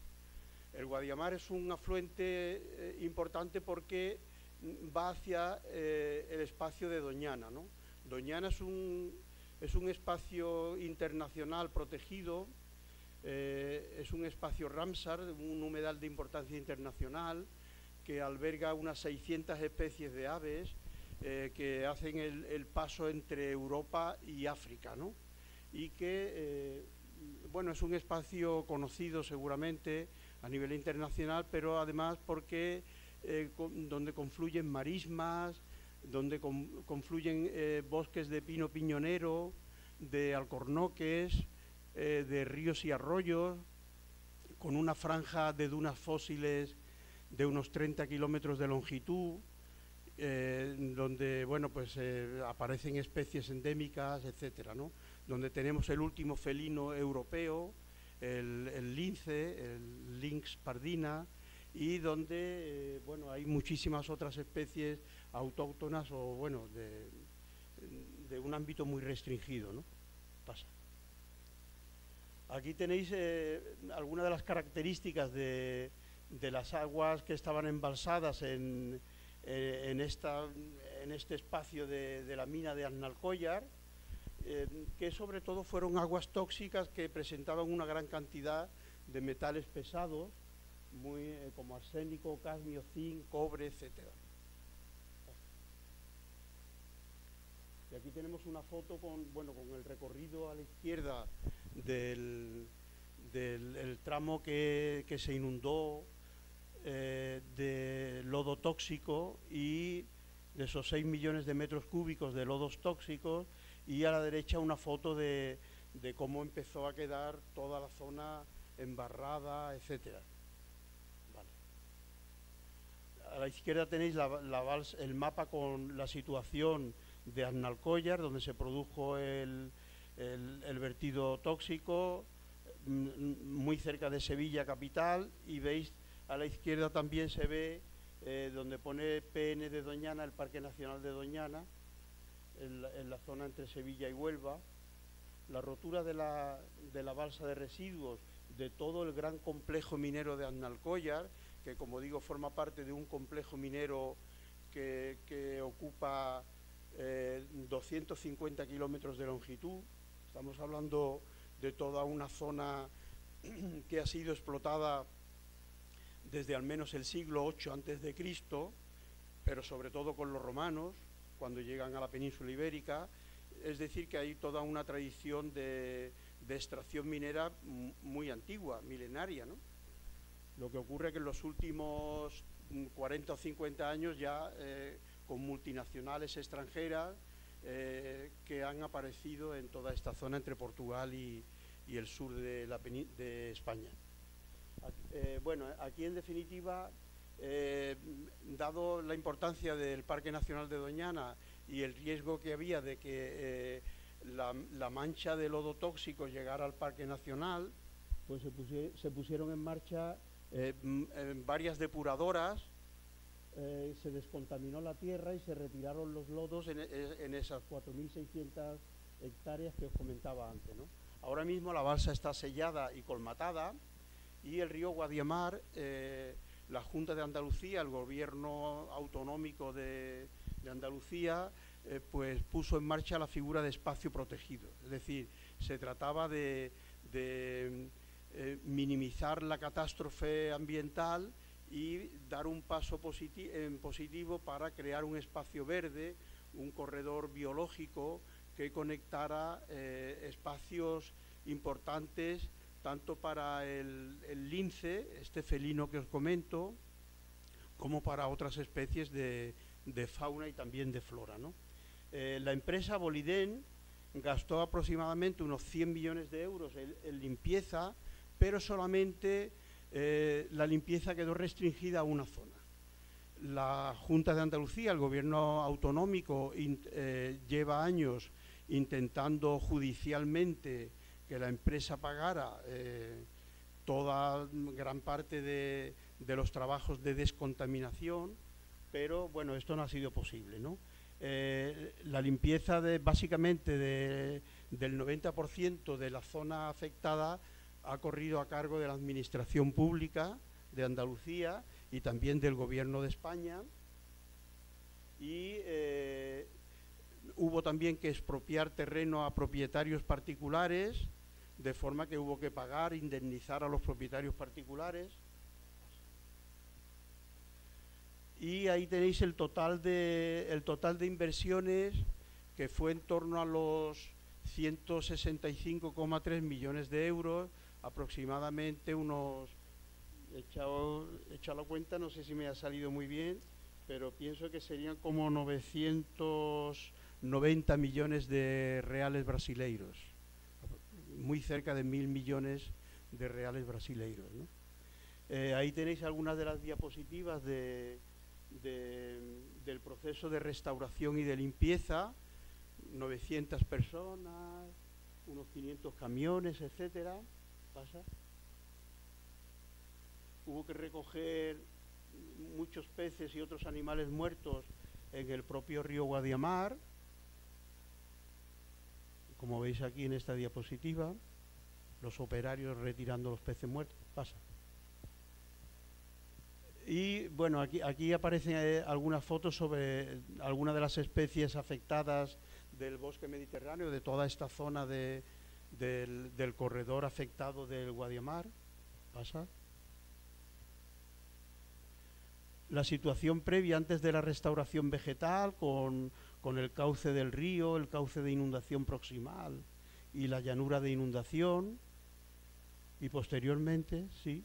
El Guadiamar es un afluente importante porque va hacia el espacio de Doñana, ¿no? Doñana es un espacio internacional protegido, es un espacio Ramsar, un humedal de importancia internacional, que alberga unas 600 especies de aves que hacen el paso entre Europa y África, ¿no? Y que, bueno, es un espacio conocido seguramente a nivel internacional, pero además porque donde confluyen marismas, donde confluyen bosques de pino piñonero, de alcornoques, de ríos y arroyos, con una franja de dunas fósiles de unos 30 kilómetros de longitud, donde, bueno, pues aparecen especies endémicas, etcétera, ¿no? Donde tenemos el último felino europeo, el lince, el lynx pardina, y donde, bueno, hay muchísimas otras especies autóctonas o, bueno, de un ámbito muy restringido, ¿no? Pasa. Aquí tenéis algunas de las características de las aguas que estaban embalsadas en este espacio de la mina de Aznalcóllar, que sobre todo fueron aguas tóxicas que presentaban una gran cantidad de metales pesados, como arsénico, cadmio, zinc, cobre, etcétera. Y aquí tenemos una foto con el recorrido a la izquierda del tramo que se inundó de lodo tóxico, y de esos 6 millones de metros cúbicos de lodos tóxicos, y a la derecha una foto de cómo empezó a quedar toda la zona embarrada, etcétera. Vale. A la izquierda tenéis el mapa con la situación de Aznalcóllar, donde se produjo el vertido tóxico, muy cerca de Sevilla capital, y veis a la izquierda también se ve donde pone PN de Doñana, el Parque Nacional de Doñana, en la zona entre Sevilla y Huelva. La rotura de la balsa de residuos de todo el gran complejo minero de Aznalcóllar, que, como digo, forma parte de un complejo minero que ocupa 250 kilómetros de longitud. Estamos hablando de toda una zona que ha sido explotada desde al menos el siglo VIII a.C., pero sobre todo con los romanos, cuando llegan a la península ibérica. Es decir, que hay toda una tradición de extracción minera muy antigua, milenaria, ¿no? Lo que ocurre es que en los últimos 40 o 50 años ya con multinacionales extranjeras que han aparecido en toda esta zona entre Portugal y el sur de España. Bueno, aquí en definitiva, dado la importancia del Parque Nacional de Doñana y el riesgo que había de que la mancha de lodo tóxico llegara al Parque Nacional, pues se pusieron en marcha varias depuradoras, se descontaminó la tierra y se retiraron los lodos en esas 4.600 hectáreas que os comentaba antes, ¿no? Ahora mismo la balsa está sellada y colmatada, y el río Guadiamar la Junta de Andalucía, el gobierno autonómico de Andalucía, pues puso en marcha la figura de espacio protegido. Es decir, se trataba de minimizar la catástrofe ambiental y dar un paso positivo para crear un espacio verde, un corredor biológico que conectara espacios importantes tanto para el lince, este felino que os comento, como para otras especies de fauna y también de flora, ¿no? La empresa Boliden gastó aproximadamente unos 100 millones de euros en limpieza, pero solamente la limpieza quedó restringida a una zona. La Junta de Andalucía, el gobierno autonómico, lleva años intentando judicialmente que la empresa pagara toda gran parte de los trabajos de descontaminación, pero bueno, esto no ha sido posible, ¿no? La limpieza básicamente del 90% de la zona afectada ha corrido a cargo de la Administración Pública de Andalucía y también del Gobierno de España, y hubo también que expropiar terreno a propietarios particulares, de forma que hubo que pagar, indemnizar a los propietarios particulares. Y ahí tenéis el total de inversiones, que fue en torno a los 165,3 millones de euros, aproximadamente unos, he echado la cuenta, no sé si me ha salido muy bien, pero pienso que serían como 990 millones de reales brasileiros, muy cerca de 1.000 millones de reales brasileiros, ¿no? Ahí tenéis algunas de las diapositivas del proceso de restauración y de limpieza, 900 personas, unos 500 camiones, etcétera. ¿Pasa? Hubo que recoger muchos peces y otros animales muertos en el propio río Guadiamar, como veis aquí en esta diapositiva, los operarios retirando los peces muertos. Pasa. Y bueno, aquí aparecen algunas fotos sobre algunas de las especies afectadas del bosque mediterráneo, de toda esta zona del corredor afectado del Guadiamar. Pasa. La situación previa antes de la restauración vegetal, con el cauce del río, el cauce de inundación proximal y la llanura de inundación, y posteriormente, sí,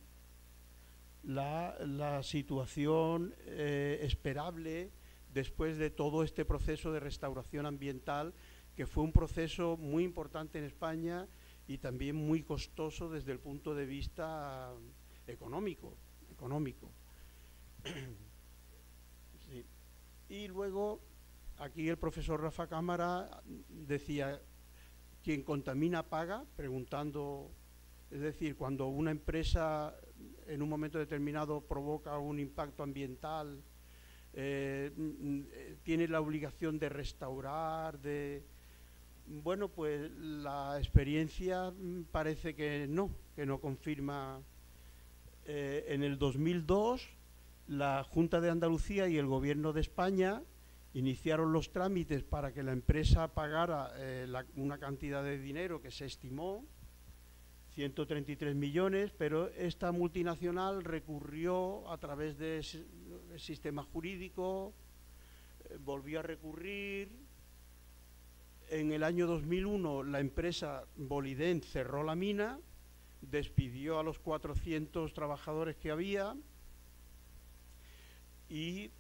la situación esperable después de todo este proceso de restauración ambiental, que fue un proceso muy importante en España y también muy costoso desde el punto de vista económico. Sí. Y luego aquí el profesor Rafa Cámara decía: quien contamina paga, preguntando, es decir, cuando una empresa en un momento determinado provoca un impacto ambiental, tiene la obligación de restaurar, bueno, pues la experiencia parece que no confirma. En el 2002 la Junta de Andalucía y el Gobierno de España iniciaron los trámites para que la empresa pagara una cantidad de dinero que se estimó, 133 millones, pero esta multinacional recurrió a través del sistema jurídico, volvió a recurrir. En el año 2001 la empresa Boliden cerró la mina, despidió a los 400 trabajadores que había y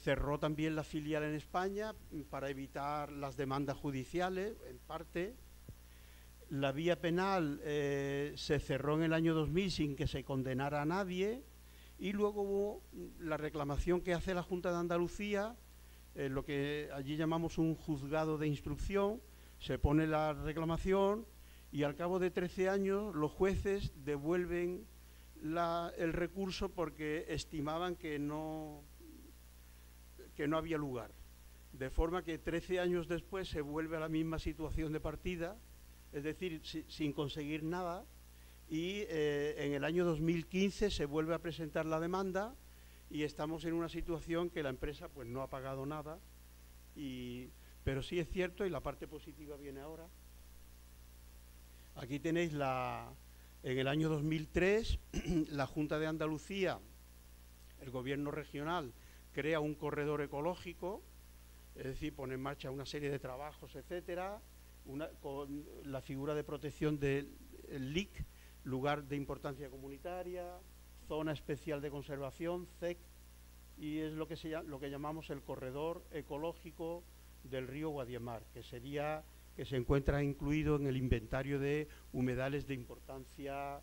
cerró también la filial en España para evitar las demandas judiciales, en parte. La vía penal se cerró en el año 2000 sin que se condenara a nadie, y luego hubo la reclamación que hace la Junta de Andalucía, lo que allí llamamos un juzgado de instrucción. Se pone la reclamación y al cabo de 13 años los jueces devuelven el recurso porque estimaban que no había lugar. De forma que 13 años después se vuelve a la misma situación de partida, es decir, sin conseguir nada, y en el año 2015 se vuelve a presentar la demanda y estamos en una situación que la empresa pues no ha pagado nada, pero sí es cierto, y la parte positiva viene ahora. Aquí tenéis en el año 2003 la Junta de Andalucía, el gobierno regional, crea un corredor ecológico, es decir, pone en marcha una serie de trabajos, etcétera, con la figura de protección del LIC, lugar de importancia comunitaria, zona especial de conservación, ZEC, y es lo que llamamos el corredor ecológico del río Guadiamar, que se encuentra incluido en el inventario de humedales de importancia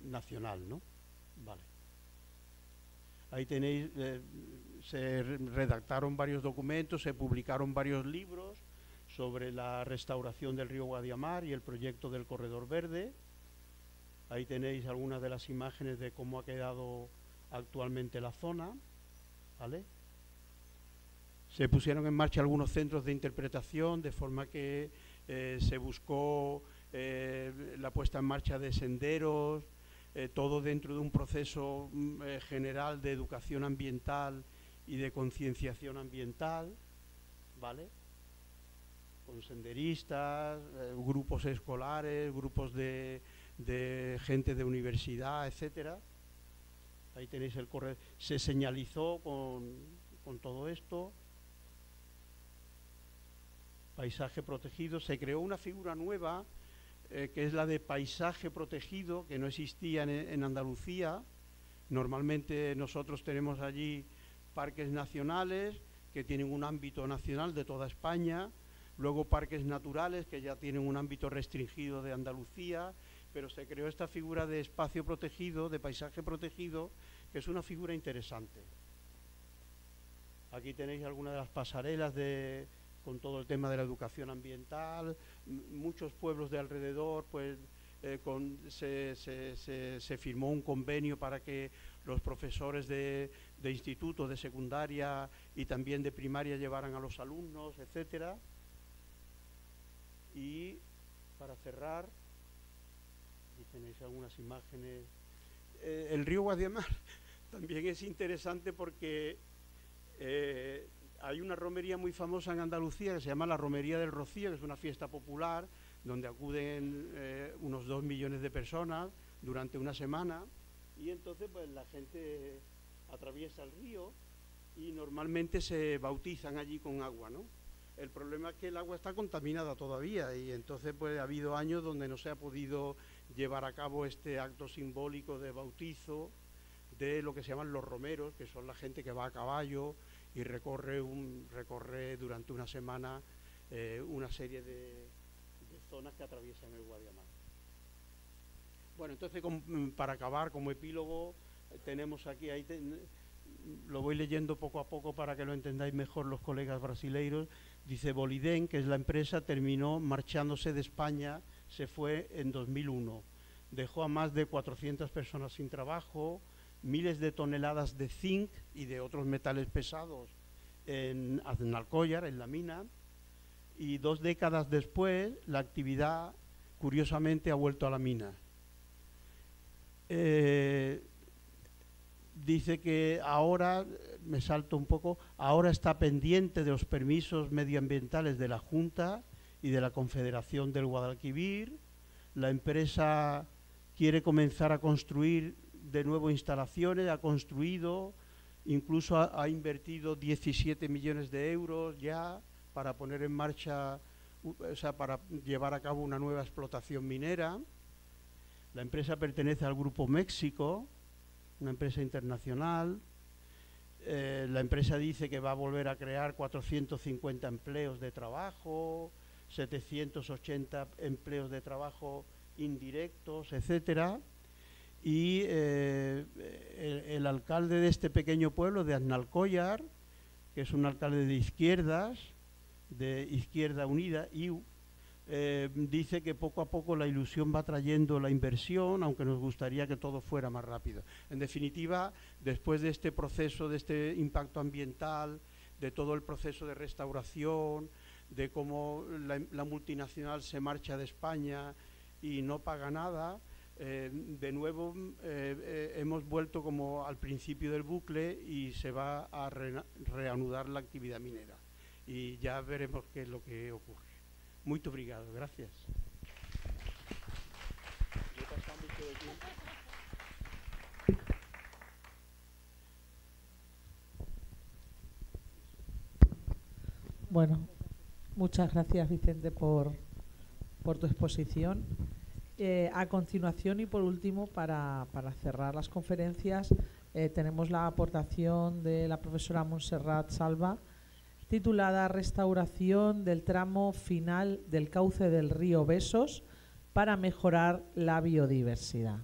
nacional, ¿no? Vale. Ahí tenéis, se redactaron varios documentos, se publicaron varios libros sobre la restauración del río Guadiamar y el proyecto del Corredor Verde. Ahí tenéis algunas de las imágenes de cómo ha quedado actualmente la zona, ¿vale? Se pusieron en marcha algunos centros de interpretación, de forma que se buscó la puesta en marcha de senderos, todo dentro de un proceso general de educación ambiental y de concienciación ambiental, ¿vale? Con senderistas, grupos escolares, grupos de gente de universidad, etcétera. Ahí tenéis el corredor. Se señalizó con todo esto. Paisaje protegido. Se creó una figura nueva, que es la de paisaje protegido, que no existía en Andalucía. Normalmente nosotros tenemos allí parques nacionales que tienen un ámbito nacional de toda España, luego parques naturales que ya tienen un ámbito restringido de Andalucía, pero se creó esta figura de espacio protegido, de paisaje protegido, que es una figura interesante. Aquí tenéis algunas de las pasarelas con todo el tema de la educación ambiental. Muchos pueblos de alrededor, pues se firmó un convenio para que los profesores de instituto, de secundaria y también de primaria llevaran a los alumnos, etcétera. Y para cerrar, aquí tenéis algunas imágenes. El río Guadiamar también es interesante porque hay una romería muy famosa en Andalucía que se llama la Romería del Rocío, que es una fiesta popular donde acuden unos 2 millones de personas durante una semana, y entonces pues la gente atraviesa el río y normalmente se bautizan allí con agua, ¿no? El problema es que el agua está contaminada todavía, y entonces pues ha habido años donde no se ha podido llevar a cabo este acto simbólico de bautizo de lo que se llaman los romeros, que son la gente que va a caballo y recorre durante una semana una serie de zonas que atraviesan el Guadiamar. Bueno, entonces para acabar, como epílogo, tenemos aquí, lo voy leyendo poco a poco para que lo entendáis mejor los colegas brasileiros. Dice: Boliden, que es la empresa, terminó marchándose de España, se fue en 2001. Dejó a más de 400 personas sin trabajo, miles de toneladas de zinc y de otros metales pesados en Aznalcóllar, en la mina, y 2 décadas después la actividad curiosamente ha vuelto a la mina. Dice que ahora, me salto un poco, ahora está pendiente de los permisos medioambientales de la Junta y de la Confederación del Guadalquivir. La empresa quiere comenzar a construir de nuevo instalaciones, ha construido, incluso ha invertido 17 millones de euros ya para poner en marcha, o sea, para llevar a cabo una nueva explotación minera. La empresa pertenece al Grupo México, una empresa internacional. La empresa dice que va a volver a crear 450 empleos de trabajo, 780 empleos de trabajo indirectos, etcétera. Y el alcalde de este pequeño pueblo, de Aznalcóllar, que es un alcalde de izquierdas, de Izquierda Unida, IU, dice que poco a poco la ilusión va trayendo la inversión, aunque nos gustaría que todo fuera más rápido. En definitiva, después de este proceso, de este impacto ambiental, de todo el proceso de restauración, de cómo la multinacional se marcha de España y no paga nada. De nuevo hemos vuelto como al principio del bucle y se va a reanudar la actividad minera y ya veremos qué es lo que ocurre. Muito obrigado, gracias. Yo he pasado mucho de tiempo. Bueno, muchas gracias, Vicente, por tu exposición. A continuación y por último, para cerrar las conferencias, tenemos la aportación de la profesora Montserrat Salva, titulada Restauración del tramo final del cauce del río Besos para mejorar la biodiversidad.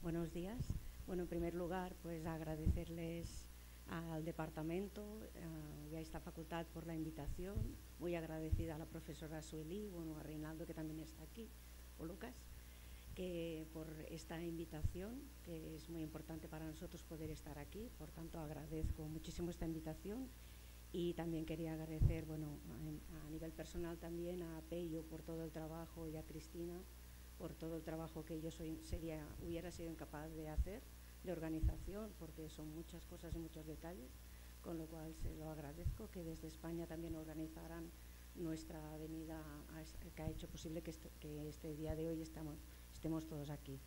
Buenos días. Bueno, en primer lugar, pues agradecerles al departamento y a esta facultad por la invitación. Muy agradecida a la profesora Sueli, bueno, a Reinaldo, que también está aquí, o Lucas, que por esta invitación, que es muy importante para nosotros poder estar aquí. Por tanto, agradezco muchísimo esta invitación y también quería agradecer, bueno, a nivel personal también a Peyo por todo el trabajo y a Cristina por todo el trabajo que yo hubiera sido incapaz de hacer, de organización, porque son muchas cosas y muchos detalles, con lo cual se lo agradezco, que desde España también organizaran nuestra venida, que ha hecho posible que este día de hoy estemos todos aquí.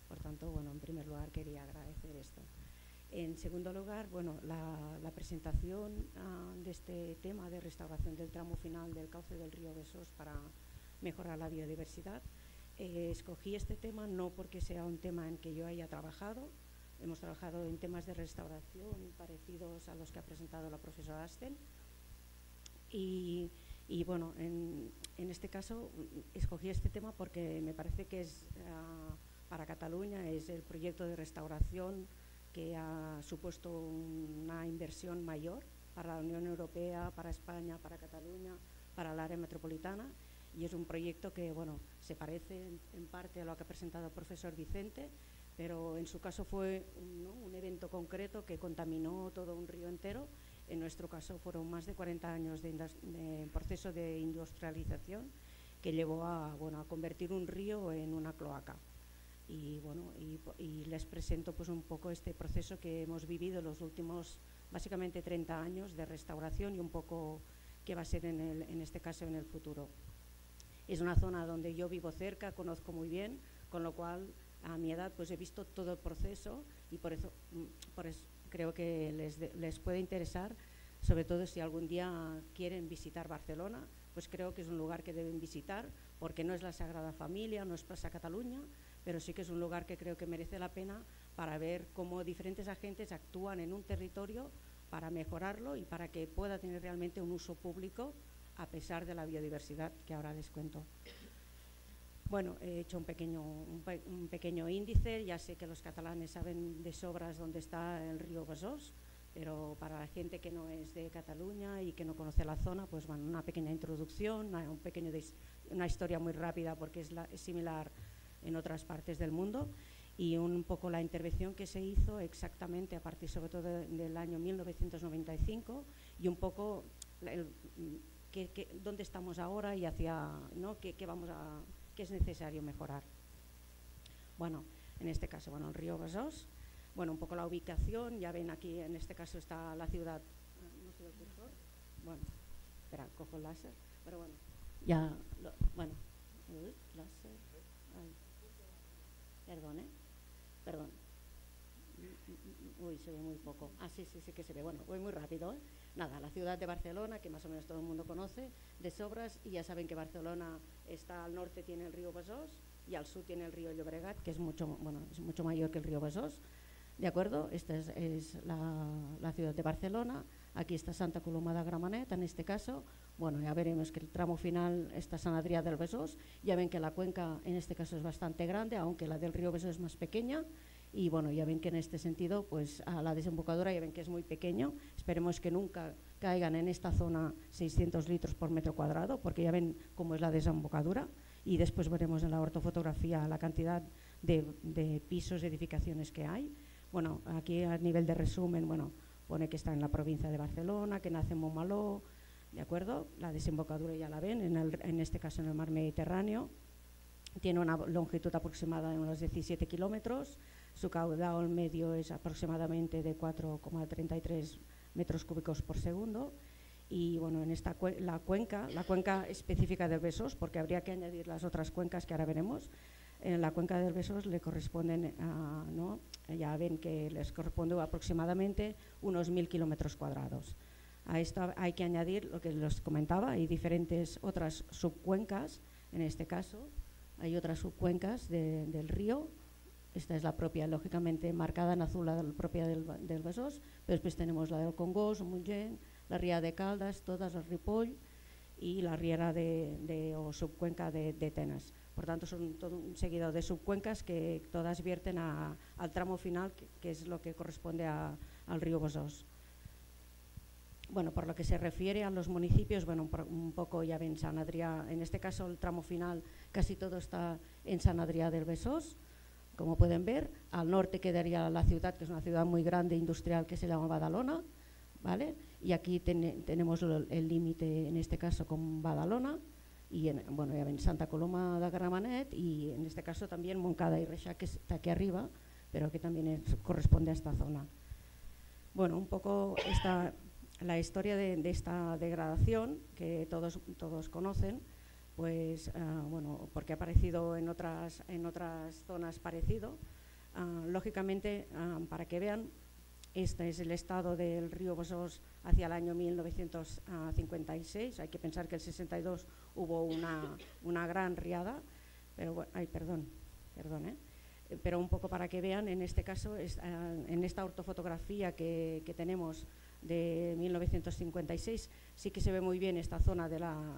Por tanto, bueno, en primer lugar quería agradecer esto. En segundo lugar, bueno, la presentación de este tema de restauración del tramo final del cauce del río Besós para mejorar la biodiversidad. Escogí este tema no porque sea un tema en que yo haya trabajado. Hemos trabajado en temas de restauración parecidos a los que ha presentado la profesora Asten. Y bueno, en este caso escogí este tema porque me parece que es para Cataluña es el proyecto de restauración que ha supuesto una inversión mayor para la Unión Europea, para España, para Cataluña, para el área metropolitana. Y es un proyecto que, bueno, se parece en parte a lo que ha presentado el profesor Vicente, pero en su caso fue un evento concreto que contaminó todo un río entero. En nuestro caso fueron más de 40 años de proceso de industrialización que llevó a convertir un río en una cloaca. Y bueno, y les presento pues un poco este proceso que hemos vivido los últimos básicamente 30 años de restauración y un poco qué va a ser en este caso en el futuro. Es una zona donde yo vivo cerca, conozco muy bien, con lo cual a mi edad pues he visto todo el proceso y por eso creo que les puede interesar, sobre todo si algún día quieren visitar Barcelona, pues creo que es un lugar que deben visitar porque no es la Sagrada Familia, no es Plaça Catalunya, pero sí que es un lugar que creo que merece la pena para ver cómo diferentes agentes actúan en un territorio para mejorarlo y para que pueda tener realmente un uso público a pesar de la biodiversidad que ahora les cuento. Bueno, he hecho un pequeño índice, ya sé que los catalanes saben de sobras dónde está el río Besós, pero para la gente que no es de Cataluña y que no conoce la zona, pues bueno, una pequeña introducción, una historia muy rápida porque es similar en otras partes del mundo y un poco la intervención que se hizo exactamente a partir sobre todo del año 1995 y un poco dónde estamos ahora y hacia, ¿no? qué es necesario mejorar. Bueno, en este caso, bueno, el río Besós, bueno, un poco la ubicación, ya ven aquí, en este caso está la ciudad, no sé el cursor, bueno, espera, cojo el láser, pero bueno, ya, bueno, el láser, ay, perdón, uy, se ve muy poco, sí que se ve, bueno, voy muy rápido, Nada, la ciudad de Barcelona, que más o menos todo el mundo conoce, de sobras, y ya saben que Barcelona está al norte, tiene el río Besós, y al sur tiene el río Llobregat, que es mucho mayor que el río Besós, ¿de acuerdo? Esta es la ciudad de Barcelona. Aquí está Santa Coloma de Gramenet, en este caso, Bueno, ya veremos que el tramo final está San Adrià del Besós. Ya ven que la cuenca en este caso es bastante grande, aunque la del río Besós es más pequeña. Y bueno, ya ven que en este sentido, pues a la desembocadura ya ven que es muy pequeño. Esperemos que nunca caigan en esta zona 600 litros por metro cuadrado, porque ya ven cómo es la desembocadura. Y después veremos en la ortofotografía la cantidad de pisos, edificaciones que hay. Bueno, aquí a nivel de resumen, bueno, pone que está en la provincia de Barcelona, que nace en Montmeló, ¿de acuerdo? La desembocadura ya la ven, en este caso en el mar Mediterráneo. Tiene una longitud aproximada de unos 17 kilómetros, su caudal medio es aproximadamente de 4,33 metros cúbicos por segundo. Y bueno, en esta la cuenca específica del Besós, porque habría que añadir las otras cuencas que ahora veremos. En la cuenca del Besós le corresponden, ¿no? Ya ven que les corresponde aproximadamente unos 1000 kilómetros cuadrados. A esto hay que añadir lo que les comentaba, hay diferentes otras subcuencas, en este caso hay otras subcuencas del río. Esta es la propia, lógicamente marcada en azul, la propia del Besós, pero después tenemos la del Congost, Montgent, la ría de Caldas, todas el Ripoll y la riera o subcuenca de Tenas. Por tanto, son todo un seguido de subcuencas que todas vierten al tramo final, que es lo que corresponde al río Besós. Bueno, por lo que se refiere a los municipios, bueno, un poco ya ven San Adrià, en este caso el tramo final casi todo está en San Adrià del Besós, como pueden ver. Al norte quedaría la ciudad, que es una ciudad muy grande industrial que se llama Badalona, ¿vale? Y aquí tenemos el límite en este caso con Badalona y bueno, ya ven Santa Coloma de Gramenet y en este caso también Montcada y Reixac, que está aquí arriba, pero que también corresponde a esta zona. Bueno, un poco la historia de esta degradación que todos conocen, pues bueno, porque ha aparecido en otras zonas parecido. Lógicamente, para que vean, este es el estado del río Besós hacia el año 1956. Hay que pensar que el 62 hubo una gran riada, pero bueno, pero un poco para que vean, en este caso, en esta ortofotografía que tenemos de 1956, sí que se ve muy bien esta zona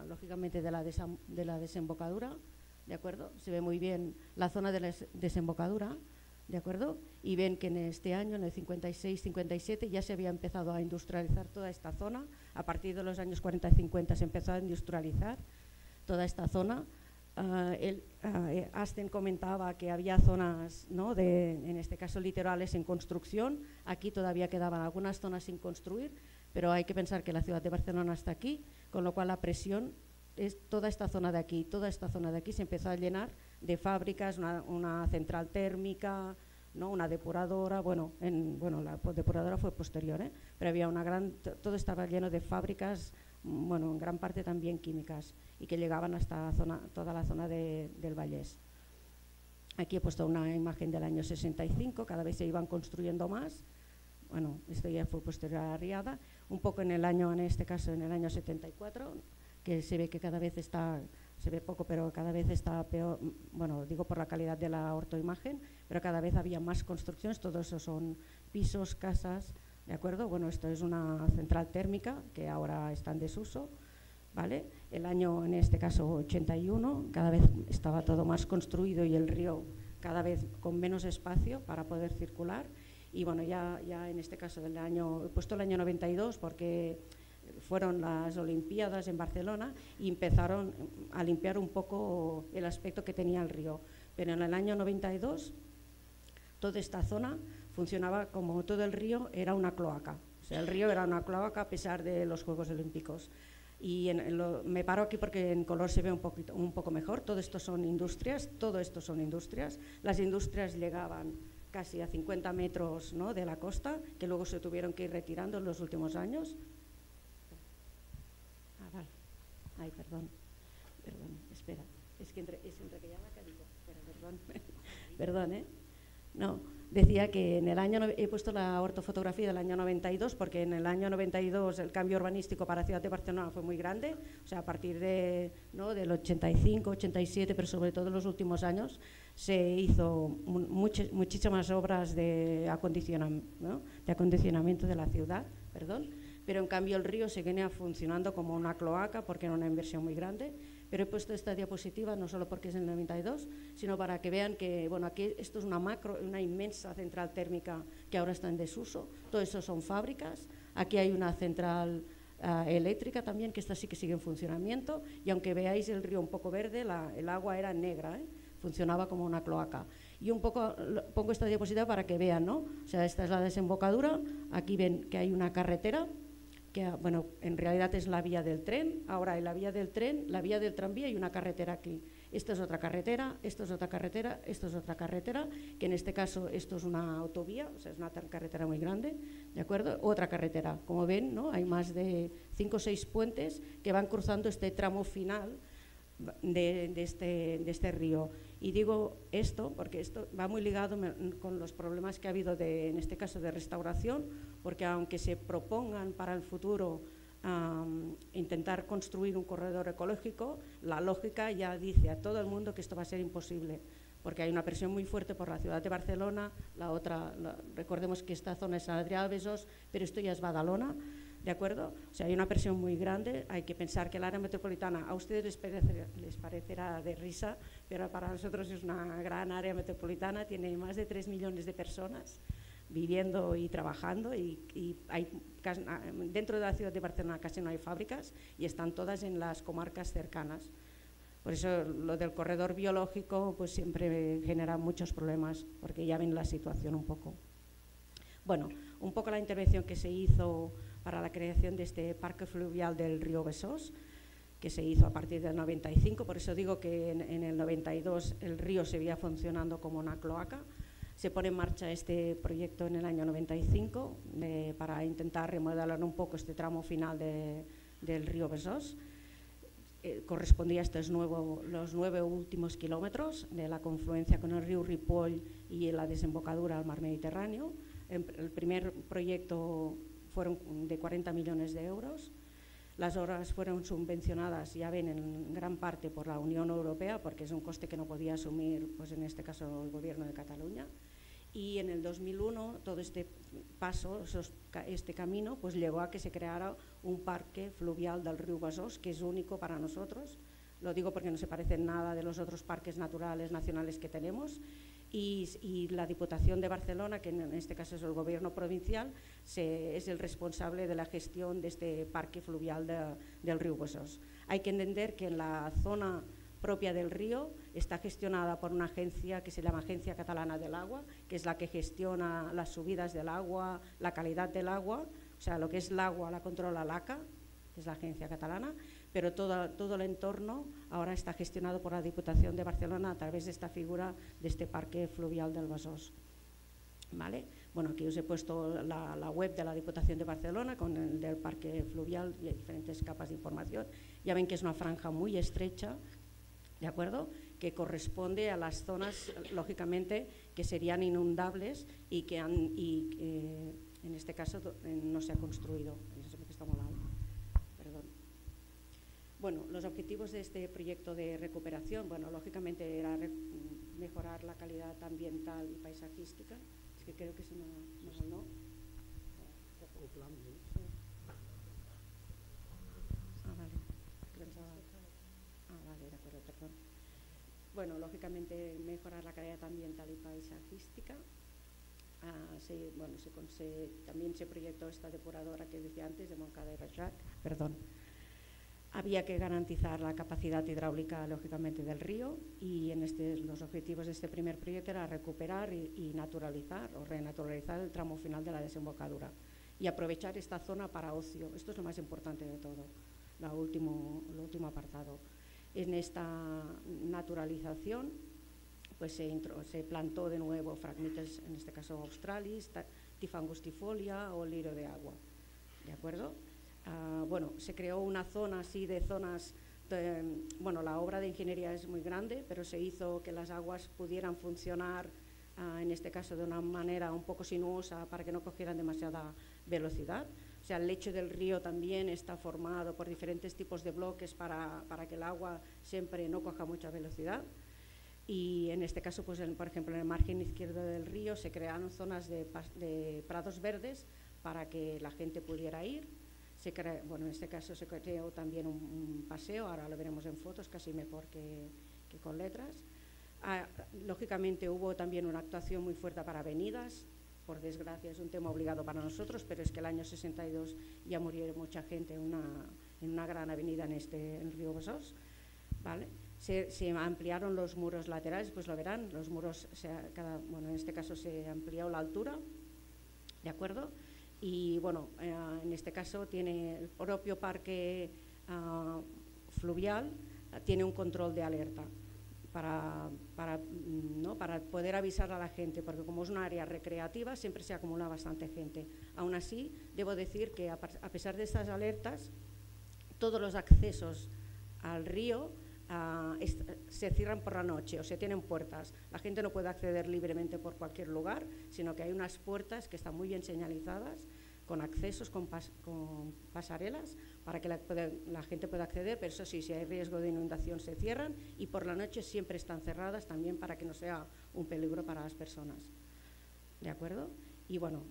lógicamente de la desembocadura, ¿de acuerdo? Se ve muy bien la zona de la desembocadura, ¿de acuerdo? Y ven que en este año, en el 56-57, ya se había empezado a industrializar toda esta zona. A partir de los años 40 y 50 se empezó a industrializar toda esta zona. Asten comentaba que había zonas, ¿no?, en este caso litorales en construcción. Aquí todavía quedaban algunas zonas sin construir, pero hay que pensar que la ciudad de Barcelona está aquí, con lo cual la presión es toda esta zona de aquí. Toda esta zona de aquí se empezó a llenar de fábricas, una central térmica, ¿no?, una depuradora. Bueno, la depuradora fue posterior, pero había todo estaba lleno de fábricas, bueno, en gran parte también químicas, y que llegaban hasta toda la zona del Vallès. Aquí he puesto una imagen del año 65, cada vez se iban construyendo más. Bueno, esto ya fue posterior a la riada. Un poco en este caso en el año 74, que se ve que cada vez se ve poco, pero cada vez está peor, bueno, digo por la calidad de la ortoimagen, pero cada vez había más construcciones, todo eso son pisos, casas, ¿de acuerdo? Bueno, esto es una central térmica que ahora está en desuso, ¿vale? El año, en este caso, 81, cada vez estaba todo más construido y el río cada vez con menos espacio para poder circular. Y bueno, ya en este caso he puesto el año 92 porque fueron las Olimpiadas en Barcelona y empezaron a limpiar un poco el aspecto que tenía el río. Pero en el año 92 toda esta zona funcionaba como todo el río era una cloaca. O sea, el río era una cloaca a pesar de los Juegos Olímpicos. Y me paro aquí porque en color se ve un poco mejor. Todo esto son industrias. Las industrias llegaban casi a 50 metros, ¿no?, de la costa, que luego se tuvieron que ir retirando en los últimos años. Vale. Ay, perdón, espera. Es entre que ya me digo. Perdón, No, decía que en el año, he puesto la ortofotografía del año 92 porque en el año 92 el cambio urbanístico para la ciudad de Barcelona fue muy grande, o sea, a partir del 85, 87, pero sobre todo en los últimos años se hizo muchísimas obras de acondicionamiento de la ciudad, pero en cambio el río seguía funcionando como una cloaca porque era una inversión muy grande. Pero he puesto esta diapositiva no solo porque es el 92, sino para que vean que, bueno, aquí esto es una inmensa central térmica que ahora está en desuso. Todo eso son fábricas. Aquí hay una central eléctrica también, que esta sí que sigue en funcionamiento, y aunque veáis el río un poco verde, el agua era negra, funcionaba como una cloaca. Y un poco pongo esta diapositiva para que vean, ¿no? O sea, esta es la desembocadura, aquí ven que hay una carretera, que bueno, en realidad es la vía del tren. Ahora hay la vía del tren, la vía del tranvía y una carretera aquí. Esto es otra carretera, esto es otra carretera, esto es otra carretera, que en este caso esto es una autovía, o sea, es una carretera muy grande, ¿de acuerdo? Otra carretera, como ven, ¿no? Hay más de 5 o 6 puentes que van cruzando este tramo final de este río. Y digo esto porque esto va muy ligado con los problemas que ha habido en este caso de restauración, porque aunque se propongan para el futuro intentar construir un corredor ecológico, la lógica ya dice a todo el mundo que esto va a ser imposible, porque hay una presión muy fuerte por la ciudad de Barcelona, recordemos que esta zona es Adrià de Besòs, pero esto ya es Badalona, ¿de acuerdo? O sea, hay una presión muy grande. Hay que pensar que el área metropolitana, a ustedes les parecerá de risa, pero para nosotros es una gran área metropolitana, tiene más de 3 millones de personas viviendo y trabajando, y hay, dentro de la ciudad de Barcelona casi no hay fábricas y están todas en las comarcas cercanas. Por eso lo del corredor biológico pues siempre genera muchos problemas, porque ya ven la situación un poco. Bueno, un poco la intervención que se hizo para la creación de este parque fluvial del río Besòs, que se hizo a partir del 95, por eso digo que en el 92 el río seguía funcionando como una cloaca. Se pone en marcha este proyecto en el año 95 para intentar remodelar un poco este tramo final del río Besòs. Correspondía a estos los 9 últimos kilómetros de la confluencia con el río Ripoll y la desembocadura al mar Mediterráneo. El primer proyecto fueron de 40 millones de euros. Las obras fueron subvencionadas, ya ven, en gran parte por la Unión Europea, porque es un coste que no podía asumir, pues en este caso, el Gobierno de Cataluña. Y en el 2001 todo este paso, este camino, pues llegó a que se creara un parque fluvial del río Besòs, que es único para nosotros. Lo digo porque no se parece en nada de los otros parques naturales nacionales que tenemos. Y la Diputación de Barcelona, que en este caso es el Gobierno provincial, es el responsable de la gestión de este parque fluvial del río Besòs. Hay que entender que en la zona propia del río está gestionada por una agencia que se llama Agencia Catalana del Agua, que es la que gestiona las subidas del agua, la calidad del agua, o sea, lo que es el agua la controla l'ACA, que es la agencia catalana, pero todo el entorno ahora está gestionado por la Diputación de Barcelona a través de esta figura de este parque fluvial del Besòs. ¿Vale? Bueno, aquí os he puesto la web de la Diputación de Barcelona con el del parque fluvial y diferentes capas de información. Ya ven que es una franja muy estrecha, ¿de acuerdo?, que corresponde a las zonas, lógicamente, que serían inundables y que en este caso no se ha construido. Eso es lo que está molado. Perdón. Bueno, los objetivos de este proyecto de recuperación, bueno, lógicamente era mejorar la calidad ambiental y paisajística. Es que creo que se me no. Vale, de acuerdo, perdón. Bueno, lógicamente mejorar la calidad ambiental y paisajística. También se proyectó esta depuradora que decía antes de Montcada y Reixac, perdón. Había que garantizar la capacidad hidráulica, lógicamente, del río, y los objetivos de este primer proyecto era recuperar y naturalizar o renaturalizar el tramo final de la desembocadura y aprovechar esta zona para ocio. Esto es lo más importante de todo, el último apartado. En esta naturalización pues se plantó de nuevo Phragmites, en este caso australis, Typhangustifolia o lirio de agua, ¿de acuerdo? Bueno, se creó una zona así de zonas, bueno, la obra de ingeniería es muy grande, pero se hizo que las aguas pudieran funcionar, en este caso de una manera un poco sinuosa para que no cogieran demasiada velocidad. O sea, el lecho del río también está formado por diferentes tipos de bloques para que el agua siempre no coja mucha velocidad. Y en este caso, pues, por ejemplo, en el margen izquierdo del río se crearon zonas de prados verdes para que la gente pudiera ir. bueno, en este caso se creó también un paseo, ahora lo veremos en fotos, casi mejor que con letras. Lógicamente hubo también una actuación muy fuerte para avenidas, por desgracia es un tema obligado para nosotros, pero es que el año 62 ya murió mucha gente en una gran avenida en Río Besós, ¿vale? Se ampliaron los muros laterales, pues lo verán, los muros, bueno, en este caso se amplió la altura, ¿de acuerdo? Y bueno, en este caso tiene el propio parque fluvial, tiene un control de alerta para poder avisar a la gente, porque como es un área recreativa siempre se acumula bastante gente. Aún así, debo decir que a pesar de estas alertas, todos los accesos al río se cierran por la noche o se tienen puertas. La gente no puede acceder libremente por cualquier lugar, sino que hay unas puertas que están muy bien señalizadas, con accesos, con pasarelas, para que la gente pueda acceder, pero eso sí, si hay riesgo de inundación se cierran, y por la noche siempre están cerradas también para que no sea un peligro para las personas. ¿De acuerdo? Y bueno,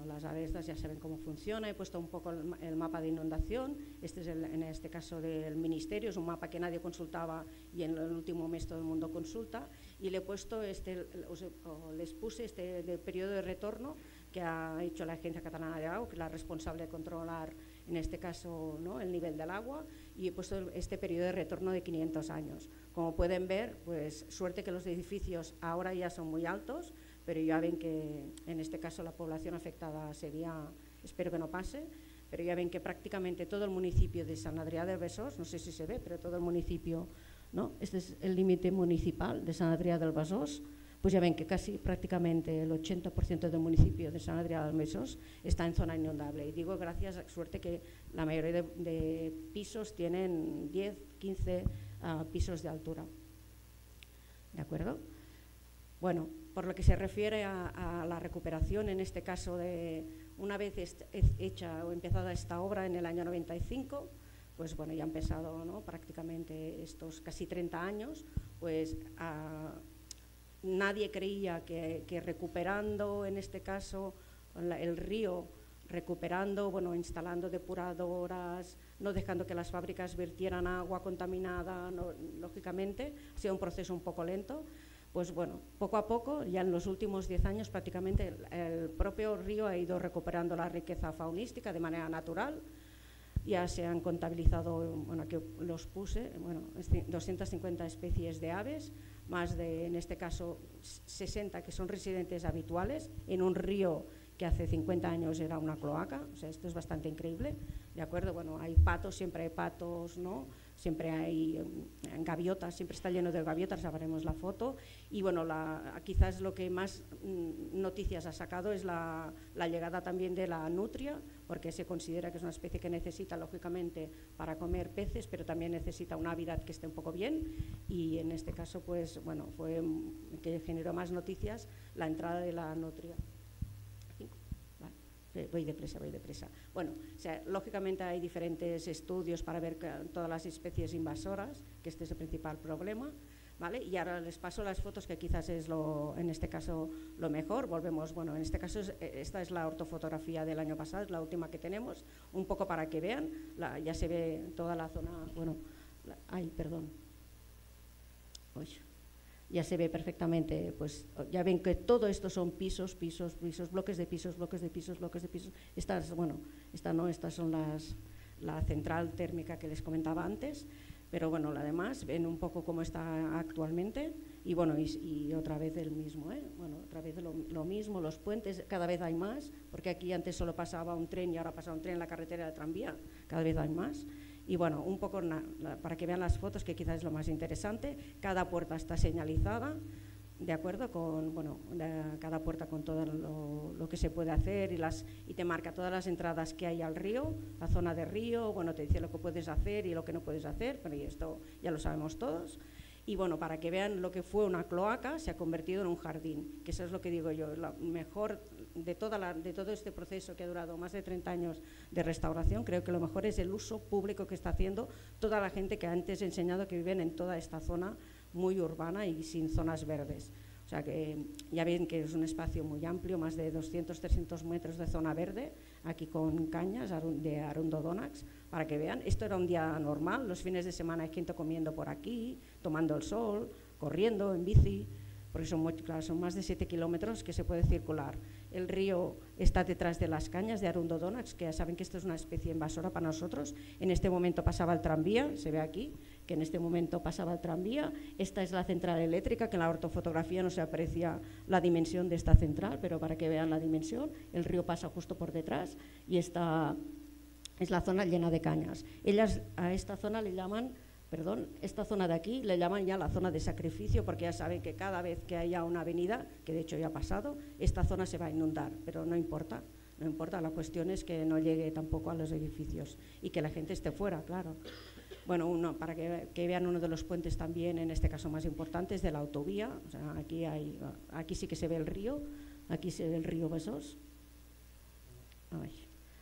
las alertas ya saben cómo funciona. He puesto un poco el mapa de inundación. Este es en este caso del Ministerio, es un mapa que nadie consultaba y en el último mes todo el mundo consulta. Y le he puesto les puse del periodo de retorno que ha hecho la Agencia Catalana de Agua, que es la responsable de controlar, en este caso, ¿no?, el nivel del agua, y he puesto este periodo de retorno de 500 años. Como pueden ver, pues suerte que los edificios ahora ya son muy altos, pero ya ven que en este caso la población afectada sería, espero que no pase, pero ya ven que prácticamente todo el municipio de Sant Adrià del Besós, no sé si se ve, pero todo el municipio, ¿no?, este es el límite municipal de Sant Adrià del Besós, pues ya ven que casi prácticamente el 80% del municipio de Sant Adrià del Besós está en zona inundable. Y digo gracias a suerte que la mayoría de pisos tienen 10, 15 pisos de altura. ¿De acuerdo? Bueno, por lo que se refiere a la recuperación, en este caso, una vez hecha o empezada esta obra en el año 95, pues bueno, ya ha empezado, ¿no?, prácticamente estos casi 30 años, pues nadie creía que recuperando, en este caso, el río, recuperando, bueno, instalando depuradoras, no dejando que las fábricas vertieran agua contaminada, no, lógicamente, ha sido un proceso un poco lento. Pues bueno, poco a poco, ya en los últimos 10 años prácticamente el propio río ha ido recuperando la riqueza faunística de manera natural. Ya se han contabilizado, bueno, aquí los puse, bueno, 250 especies de aves, más de, en este caso, 60 que son residentes habituales en un río que hace 50 años era una cloaca. O sea, esto es bastante increíble, ¿de acuerdo? Bueno, hay patos, siempre hay patos, ¿no? Siempre hay gaviotas, siempre está lleno de gaviotas, ya veremos la foto. Y bueno, quizás lo que más noticias ha sacado es la llegada también de la nutria, porque se considera que es una especie que necesita, lógicamente, para comer peces, pero también necesita un hábitat que esté un poco bien. Y en este caso, pues bueno, fue que generó más noticias la entrada de la nutria. Voy depresa. Bueno, o sea, lógicamente hay diferentes estudios para ver todas las especies invasoras, que este es el principal problema, ¿vale? Y ahora les paso las fotos, que quizás es en este caso lo mejor. Volvemos, bueno, en este caso esta es la ortofotografía del año pasado, es la última que tenemos, un poco para que vean, ya se ve toda la zona, bueno, ya se ve perfectamente, pues ya ven que todo esto son pisos, bloques de pisos. Estas son la central térmica que les comentaba antes, pero bueno, además ven un poco cómo está actualmente y bueno, y otra vez el mismo, bueno, otra vez lo mismo, los puentes, cada vez hay más, porque aquí antes solo pasaba un tren y ahora pasa un tren en la carretera de tranvía, cada vez hay más. Y bueno, un poco para que vean las fotos, que quizás es lo más interesante, cada puerta está señalizada, ¿de acuerdo? Cada puerta con todo lo que se puede hacer y te marca todas las entradas que hay al río, la zona de río, bueno, te dice lo que puedes hacer y lo que no puedes hacer, pero esto ya lo sabemos todos. Y bueno, para que vean lo que fue una cloaca, se ha convertido en un jardín, que eso es lo que digo yo, lo mejor de todo este proceso que ha durado más de 30 años de restauración. Creo que lo mejor es el uso público que está haciendo toda la gente que antes he enseñado, que viven en toda esta zona muy urbana y sin zonas verdes. O sea que ya ven que es un espacio muy amplio, más de 200-300 metros de zona verde. aquí con cañas de Arundo Donax, para que vean. Esto era un día normal, los fines de semana hay gente comiendo por aquí, tomando el sol, corriendo en bici, porque son más de 7 kilómetros que se puede circular. El río está detrás de las cañas de Arundo Donax, que ya saben que esto es una especie invasora para nosotros. En este momento pasaba el tranvía, se ve aquí, que en este momento pasaba el tranvía. Esta es la central eléctrica, que en la ortofotografía no se aprecia la dimensión de esta central, pero para que vean la dimensión, el río pasa justo por detrás y esta es la zona llena de cañas. Ellas a esta zona le llaman, esta zona de aquí le llaman ya la zona de sacrificio, porque ya saben que cada vez que haya una avenida, que de hecho ya ha pasado, esta zona se va a inundar, pero no importa, la cuestión es que no llegue tampoco a los edificios y que la gente esté fuera, claro. Bueno, para que vean uno de los puentes también, en este caso más importantes, de la autovía, o sea, aquí sí que se ve el río, aquí se ve el río Besós.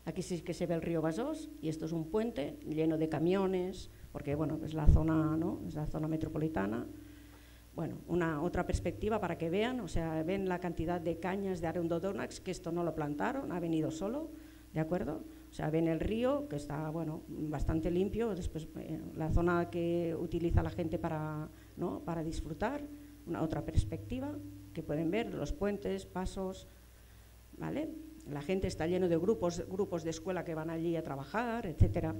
Aquí sí que se ve el río Besós y esto es un puente lleno de camiones, porque bueno, es la zona, ¿no? Es la zona metropolitana. Bueno, otra perspectiva para que vean, o sea, ven la cantidad de cañas de Arundo Donax, que esto no lo plantaron, ha venido solo, ¿de acuerdo? O sea, ven el río, que está, bueno, bastante limpio, después la zona que utiliza la gente para, ¿no? Para disfrutar, otra perspectiva que pueden ver, los puentes, pasos, ¿vale? La gente está lleno de grupos de escuela que van allí a trabajar, etcétera.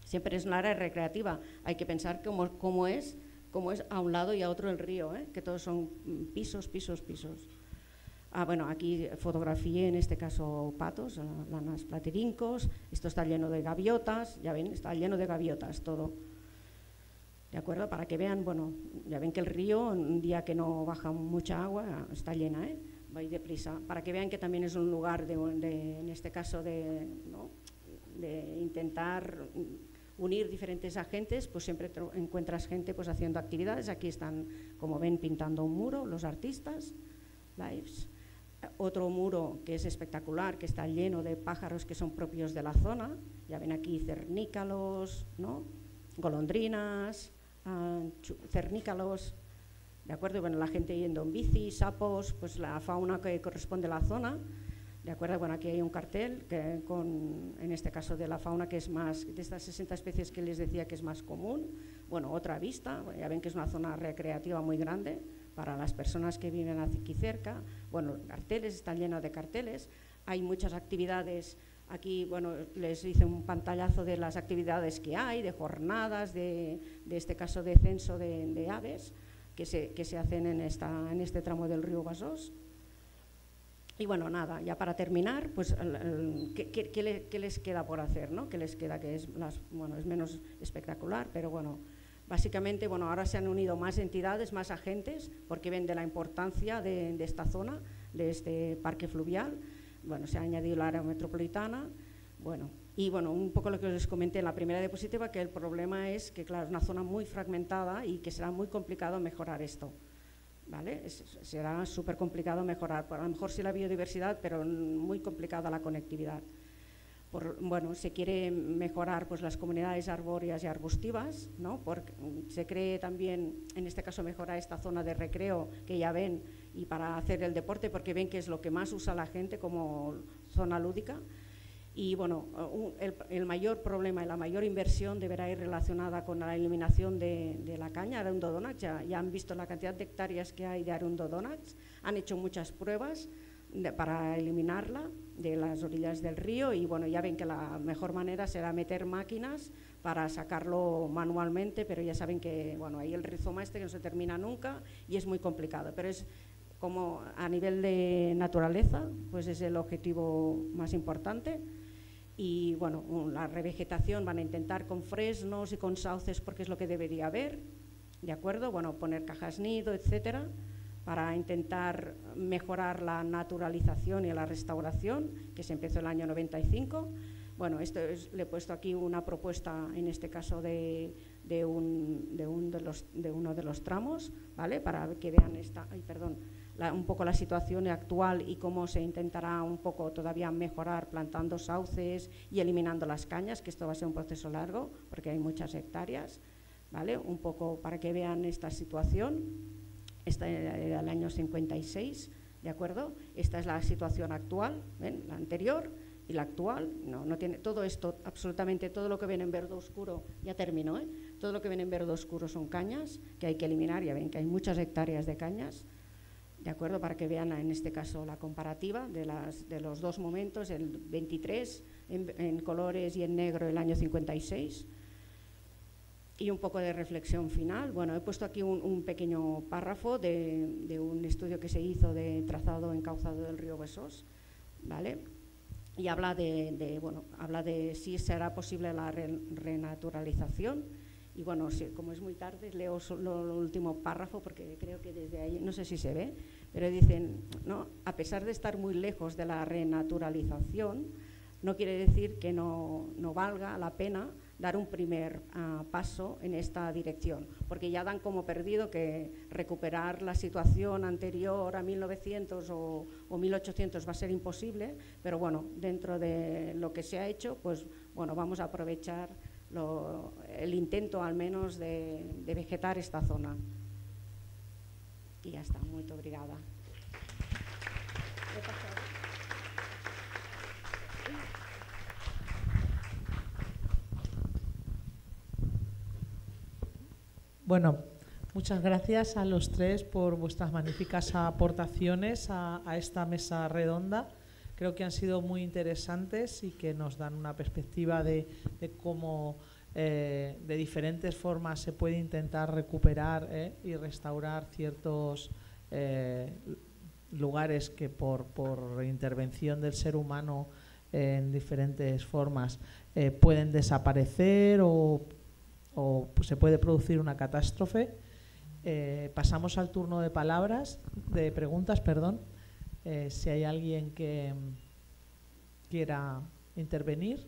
Siempre es una área recreativa, hay que pensar cómo es a un lado y a otro el río, que todos son pisos. Bueno, aquí fotografié en este caso patos, lanas platirincos, esto está lleno de gaviotas, ya ven, está lleno de gaviotas todo. ¿De acuerdo? Para que vean, bueno, ya ven que el río, un día que no baja mucha agua, está llena, va a ir deprisa. Para que vean que también es un lugar, en este caso, ¿no? De intentar unir diferentes agentes, pues siempre encuentras gente pues haciendo actividades. Aquí están, como ven, pintando un muro, los artistas, lives. Otro muro que es espectacular, que está lleno de pájaros que son propios de la zona. Ya ven aquí cernícalos, ¿no? Golondrinas, cernícalos, ¿de acuerdo? Y bueno, la gente yendo en bici, sapos, pues la fauna que corresponde a la zona. ¿De acuerdo? Bueno, aquí hay un cartel en este caso de la fauna que es más, de estas 60 especies que les decía que es más común. Bueno, otra vista, ya ven que es una zona recreativa muy grande para las personas que viven aquí cerca. Bueno, carteles, están llenos de carteles, hay muchas actividades. Aquí, bueno, les hice un pantallazo de las actividades que hay, de jornadas, de este caso de censo de aves que se hacen en este tramo del río Besós. Y bueno, nada, ya para terminar, pues, ¿qué les queda por hacer, ¿no? ¿Qué les queda? Que es menos espectacular, pero bueno, básicamente, bueno, ahora se han unido más entidades, más agentes, porque ven de la importancia de esta zona, de este parque fluvial. Bueno, se ha añadido la área metropolitana, bueno, y bueno, un poco lo que les comenté en la primera diapositiva, que el problema es que, claro, es una zona muy fragmentada y que será muy complicado mejorar esto. ¿Vale? Será súper complicado mejorar, a lo mejor sí la biodiversidad, pero muy complicada la conectividad. Bueno, se quiere mejorar pues, las comunidades arbóreas y arbustivas, ¿no? Porque se cree también, en este caso, mejorar esta zona de recreo que ya ven y para hacer el deporte, porque ven que es lo que más usa la gente como zona lúdica. Y bueno, el mayor problema y la mayor inversión deberá ir relacionada con la eliminación de la caña, Arundo Donax. Ya han visto la cantidad de hectáreas que hay de Arundo Donax, han hecho muchas pruebas para eliminarla de las orillas del río y bueno, ya ven que la mejor manera será meter máquinas para sacarlo manualmente, pero ya saben que bueno, ahí el rizoma que no se termina nunca y es muy complicado, pero es como a nivel de naturaleza, pues es el objetivo más importante. Y bueno, la revegetación van a intentar con fresnos y con sauces porque es lo que debería haber, ¿de acuerdo? Bueno, poner cajas nido, etcétera, para intentar mejorar la naturalización y la restauración, que se empezó el año 95. Bueno, le he puesto aquí una propuesta, en este caso de uno de los tramos, ¿vale? Para que vean un poco la situación actual y cómo se intentará un poco todavía mejorar plantando sauces y eliminando las cañas, que esto va a ser un proceso largo porque hay muchas hectáreas, ¿vale? Un poco para que vean esta situación. Esta era el año 56, ¿de acuerdo? Esta es la situación actual, ¿ven? La anterior y la actual, no tiene todo esto, absolutamente todo lo que ven en verde oscuro, ya terminó, todo lo que ven en verde oscuro son cañas que hay que eliminar, ya ven que hay muchas hectáreas de cañas, ¿de acuerdo? Para que vean en este caso la comparativa de los dos momentos, el 23 en colores y en negro el año 56. Y un poco de reflexión final. Bueno, he puesto aquí un pequeño párrafo de un estudio que se hizo de trazado encauzado del río Besós, ¿vale? Y habla de si será posible la renaturalización. Y bueno, como es muy tarde, leo solo el último párrafo porque creo que desde ahí, no sé si se ve, pero dicen, ¿no? A pesar de estar muy lejos de la renaturalización, no quiere decir que no valga la pena dar un primer paso en esta dirección, porque ya dan como perdido que recuperar la situación anterior a 1900 o 1800 va a ser imposible, pero bueno, dentro de lo que se ha hecho, pues bueno, vamos a aprovechar el intento al menos de vegetar esta zona. Y ya está, muy obrigada. Bueno, muchas gracias a los tres por vuestras magníficas aportaciones a esta mesa redonda. Creo que han sido muy interesantes y que nos dan una perspectiva de cómo de diferentes formas se puede intentar recuperar y restaurar ciertos lugares que por intervención del ser humano en diferentes formas pueden desaparecer o se puede producir una catástrofe. Pasamos al turno de preguntas, perdón. Si hay alguien que quiera intervenir.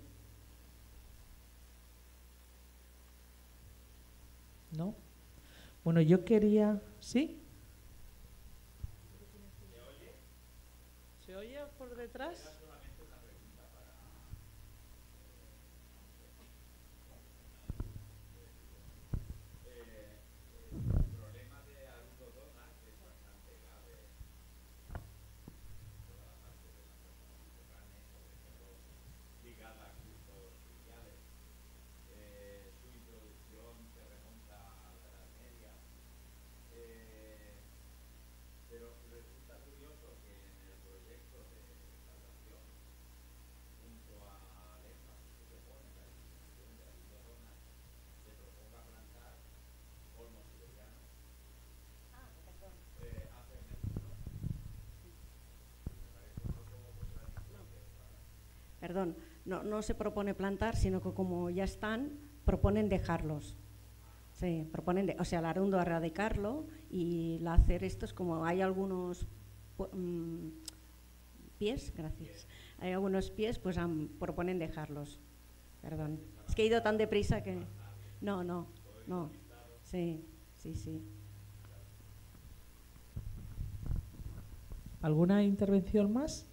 ¿No? Bueno, yo quería... ¿Sí? ¿Se oye por detrás? Perdón, no se propone plantar, sino que como ya están, proponen dejarlos. Sí, proponen, o sea, el arundo erradicarlo y la hacer esto es como hay algunos pies, gracias. Hay algunos pies, pues proponen dejarlos. Perdón, es que he ido tan deprisa que... No. Sí. ¿Alguna intervención más?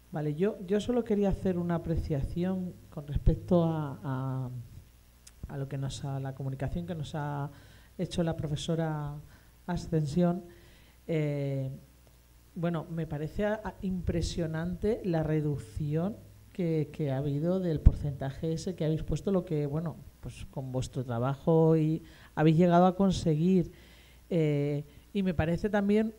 Vale, yo solo quería hacer una apreciación con respecto a lo que a la comunicación que nos ha hecho la profesora Ascensión. Bueno, me parece impresionante la reducción que ha habido del porcentaje ese que habéis puesto, lo que, bueno, pues con vuestro trabajo y habéis llegado a conseguir. Y me parece también...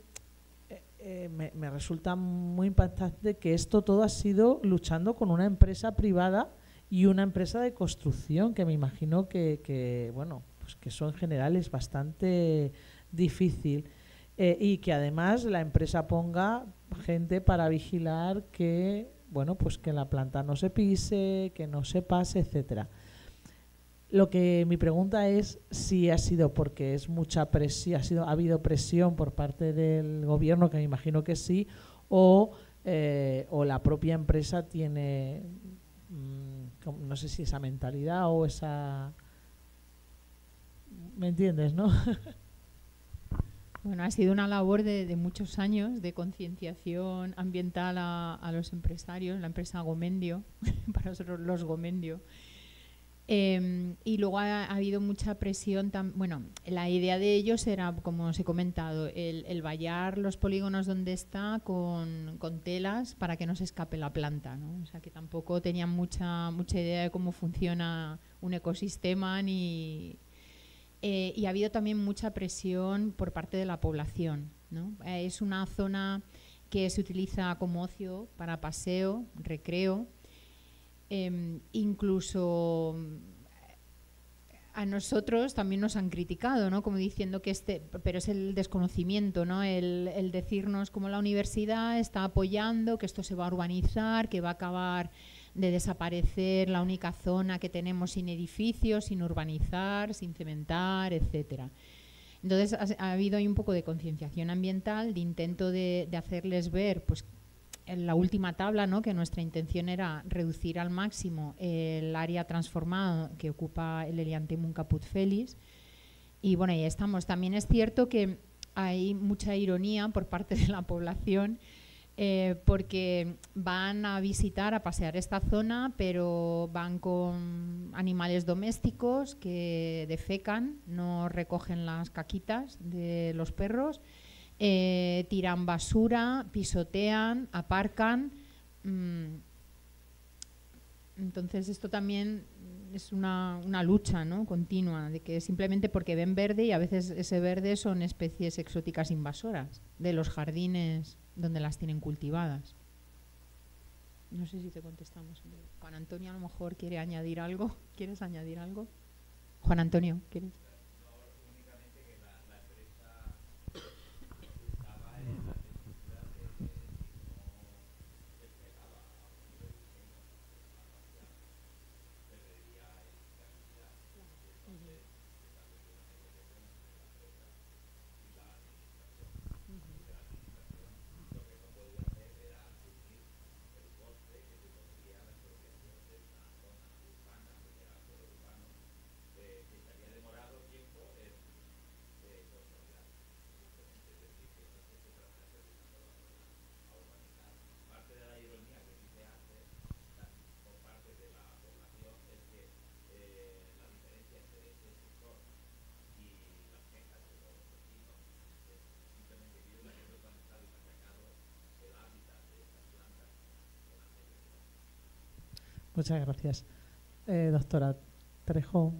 me resulta muy impactante que esto todo ha sido luchando con una empresa privada y una empresa de construcción, que me imagino que bueno, pues que eso en general es bastante difícil, y que además la empresa ponga gente para vigilar que, bueno, pues que la planta no se pise, que no se pase, etcétera. Lo que mi pregunta es si ha sido porque es mucha presión, ha habido presión por parte del gobierno, que me imagino que sí, o la propia empresa tiene, no sé si esa mentalidad o esa... ¿Me entiendes, no? Bueno, ha sido una labor de muchos años de concienciación ambiental a los empresarios, la empresa Gomendio, para nosotros los Gomendio. Y luego ha habido mucha presión. Bueno, la idea de ellos era, como os he comentado, el vallar los polígonos donde está con telas para que no se escape la planta, ¿no? O sea, que tampoco tenían mucha idea de cómo funciona un ecosistema y ha habido también mucha presión por parte de la población, ¿no? Es una zona que se utiliza como ocio, para paseo, recreo. Incluso a nosotros también nos han criticado, ¿no? Como diciendo que pero es el desconocimiento, ¿no? El decirnos como la universidad está apoyando que esto se va a urbanizar, que va a acabar de desaparecer la única zona que tenemos sin edificios, sin urbanizar, sin cementar, etcétera. Entonces ha habido ahí un poco de concienciación ambiental, de intento de hacerles ver, pues, en la última tabla, ¿no? Que nuestra intención era reducir al máximo el área transformada que ocupa el Helianthemum caput felis. Y bueno, ahí estamos. También es cierto que hay mucha ironía por parte de la población, porque van a visitar, a pasear esta zona, pero van con animales domésticos que defecan, no recogen las caquitas de los perros, tiran basura, pisotean, aparcan. Entonces esto también es una lucha, ¿no? Continua, de que simplemente porque ven verde, y a veces ese verde son especies exóticas invasoras de los jardines donde las tienen cultivadas. No sé si te contestamos. Juan Antonio a lo mejor quiere añadir algo. ¿Quieres añadir algo? Juan Antonio, ¿quieres? Muchas gracias. Doctora Trejo.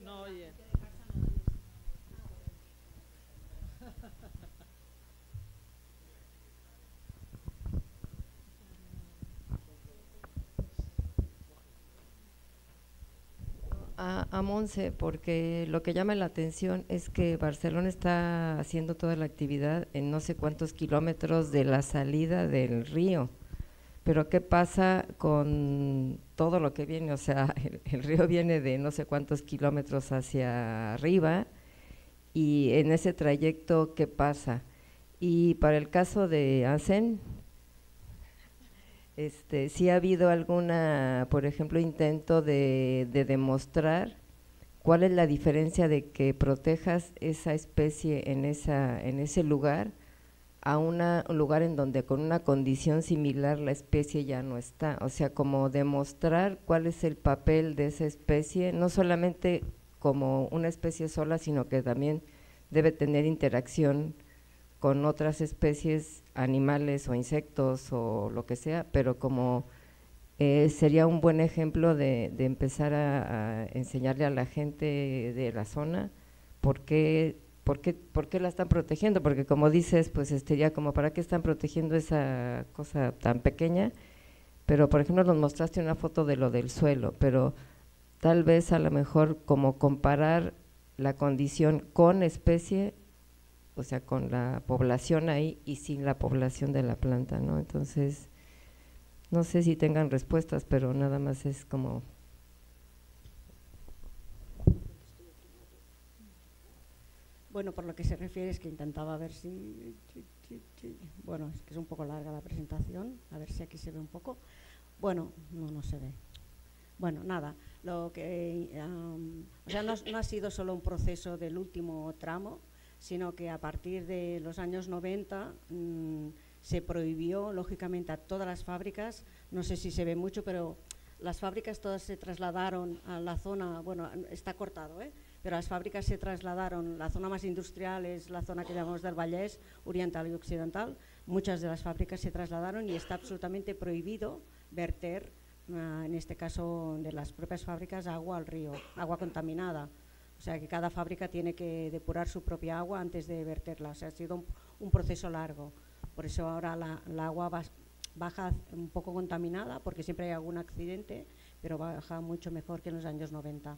No oye. A Monse, porque lo que llama la atención es que Barcelona está haciendo toda la actividad en no sé cuántos kilómetros de la salida del río, pero ¿qué pasa con todo lo que viene? O sea, el río viene de no sé cuántos kilómetros hacia arriba, y en ese trayecto, ¿qué pasa? Y para el caso de Asen, ¿sí ha habido alguna, por ejemplo, intento de demostrar cuál es la diferencia de que protejas esa especie en ese lugar a un lugar en donde con una condición similar la especie ya no está? O sea, como demostrar cuál es el papel de esa especie, no solamente como una especie sola, sino que también debe tener interacción con otras especies, animales o insectos o lo que sea, pero como sería un buen ejemplo de empezar a enseñarle a la gente de la zona por qué la están protegiendo, porque como dices, pues sería como ¿para qué están protegiendo esa cosa tan pequeña? Pero por ejemplo nos mostraste una foto de lo del suelo, pero tal vez a lo mejor como comparar la condición con especie, o sea, con la población ahí y sin la población de la planta, ¿no? Entonces, no sé si tengan respuestas, pero nada más es como… Bueno, por lo que se refiere es que intentaba ver si… Bueno, es que es un poco larga la presentación, a ver si aquí se ve un poco. Bueno, no se ve. Bueno, nada, lo que… o sea, no ha sido solo un proceso del último tramo, sino que a partir de los años 90 se prohibió, lógicamente, a todas las fábricas, no sé si se ve mucho, pero las fábricas todas se trasladaron a la zona, bueno, está cortado, pero las fábricas se trasladaron, la zona más industrial es la zona que llamamos del Vallès, oriental y occidental, muchas de las fábricas se trasladaron y está absolutamente prohibido verter, en este caso de las propias fábricas, agua al río, agua contaminada. O sea que cada fábrica tiene que depurar su propia agua antes de verterla, o sea, ha sido un proceso largo. Por eso ahora la agua baja un poco contaminada, porque siempre hay algún accidente, pero baja mucho mejor que en los años 90.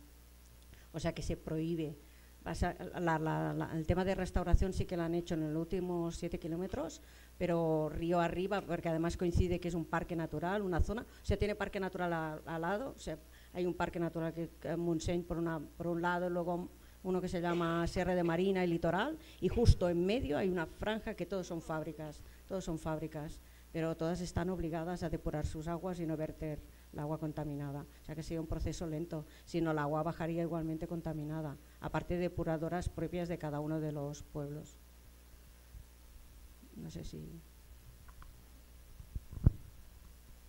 O sea que se prohíbe. El tema de restauración sí que lo han hecho en los últimos 7 kilómetros, pero río arriba, porque además coincide que es un parque natural, una zona, o sea, tiene parque natural al lado, o sea, hay un parque natural que Montseny por un lado, luego uno que se llama Sierra de Marina y Litoral, y justo en medio hay una franja que todos son fábricas, pero todas están obligadas a depurar sus aguas y no verter el agua contaminada. O sea que ha sido un proceso lento, si no el agua bajaría igualmente contaminada, aparte de depuradoras propias de cada uno de los pueblos. No sé si...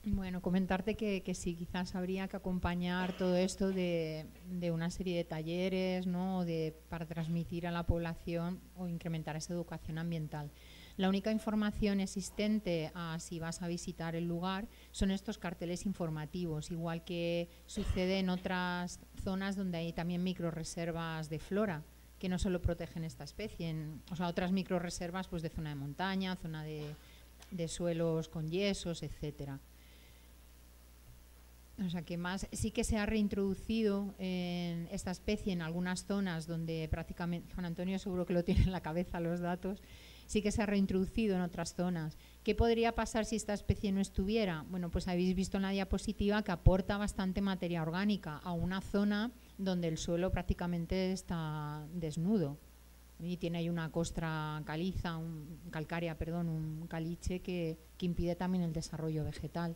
Bueno, comentarte que sí, quizás habría que acompañar todo esto de una serie de talleres, ¿no? Para transmitir a la población o incrementar esa educación ambiental. La única información existente, si vas a visitar el lugar, son estos carteles informativos, igual que sucede en otras zonas donde hay también microrreservas de flora, que no solo protegen esta especie, o sea, otras microrreservas pues, de zona de montaña, zona de suelos con yesos, etcétera. O sea que más sí que se ha reintroducido en esta especie en algunas zonas donde prácticamente, Juan Antonio seguro que lo tiene en la cabeza los datos, sí que se ha reintroducido en otras zonas. ¿Qué podría pasar si esta especie no estuviera? Bueno, pues habéis visto en la diapositiva que aporta bastante materia orgánica a una zona donde el suelo prácticamente está desnudo y tiene ahí una costra caliza, calcárea, perdón, un caliche que impide también el desarrollo vegetal.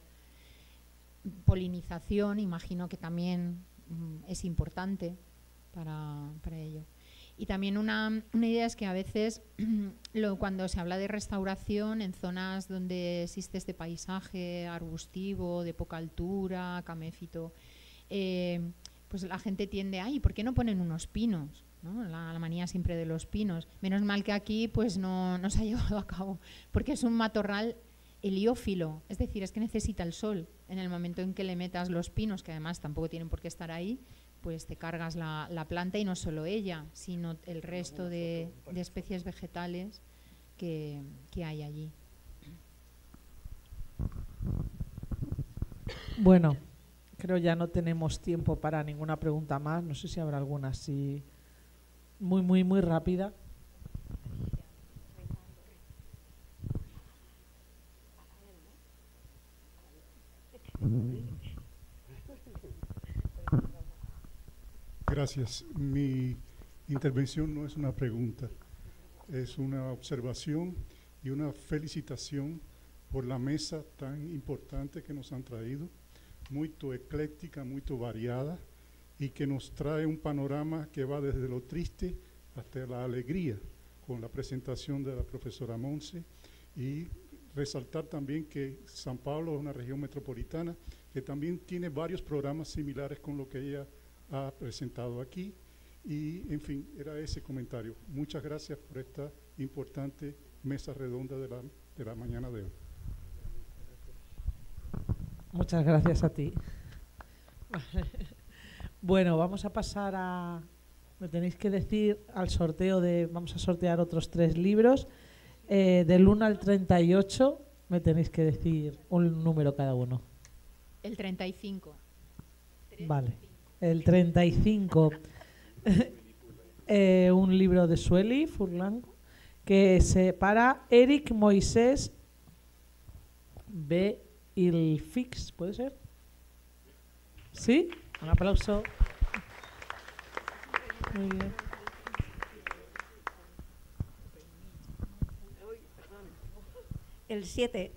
Polinización, imagino que también es importante para ello. Y también una idea es que a veces cuando se habla de restauración en zonas donde existe este paisaje arbustivo, de poca altura, caméfito, pues la gente tiende, ay, ¿por qué no ponen unos pinos? ¿No? La manía siempre de los pinos. Menos mal que aquí pues no se ha llevado a cabo, porque es un matorral heliófilo, es decir, es que necesita el sol. En el momento en que le metas los pinos, que además tampoco tienen por qué estar ahí, pues te cargas la planta y no solo ella, sino el resto de especies vegetales que hay allí. Bueno, creo ya no tenemos tiempo para ninguna pregunta más. No sé si habrá alguna así muy rápida. Gracias. Mi intervención no es una pregunta, es una observación y una felicitación por la mesa tan importante que nos han traído, muy ecléctica, muy variada, y que nos trae un panorama que va desde lo triste hasta la alegría, con la presentación de la profesora Monse, y resaltar también que San Pablo es una región metropolitana que también tiene varios programas similares con lo que ella ha presentado aquí, y en fin, era ese comentario. Muchas gracias por esta importante mesa redonda de la mañana de hoy. Muchas gracias a ti. Bueno, vamos a pasar me tenéis que decir al sorteo vamos a sortear otros 3 libros, del 1 al 38, me tenéis que decir un número cada uno. El 35. Vale. El 35, un libro de Sueli Furlan, que es para Eric Moisés B. Ilfix, ¿puede ser? ¿Sí? Un aplauso. Muy bien. El 7.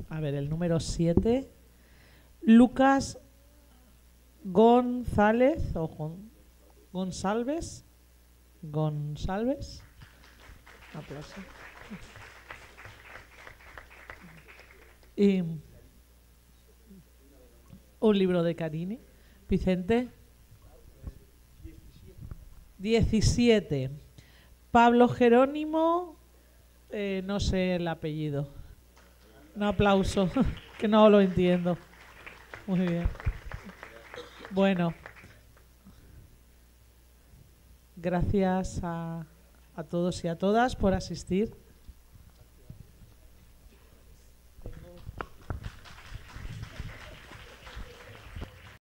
A ver, el número 7, Lucas González o González. Aplauso. Y un libro de Carini. Vicente. 17. Pablo Jerónimo, no sé el apellido. Un aplauso, que no lo entiendo. Muy bien. Bueno, gracias a todos y a todas por asistir.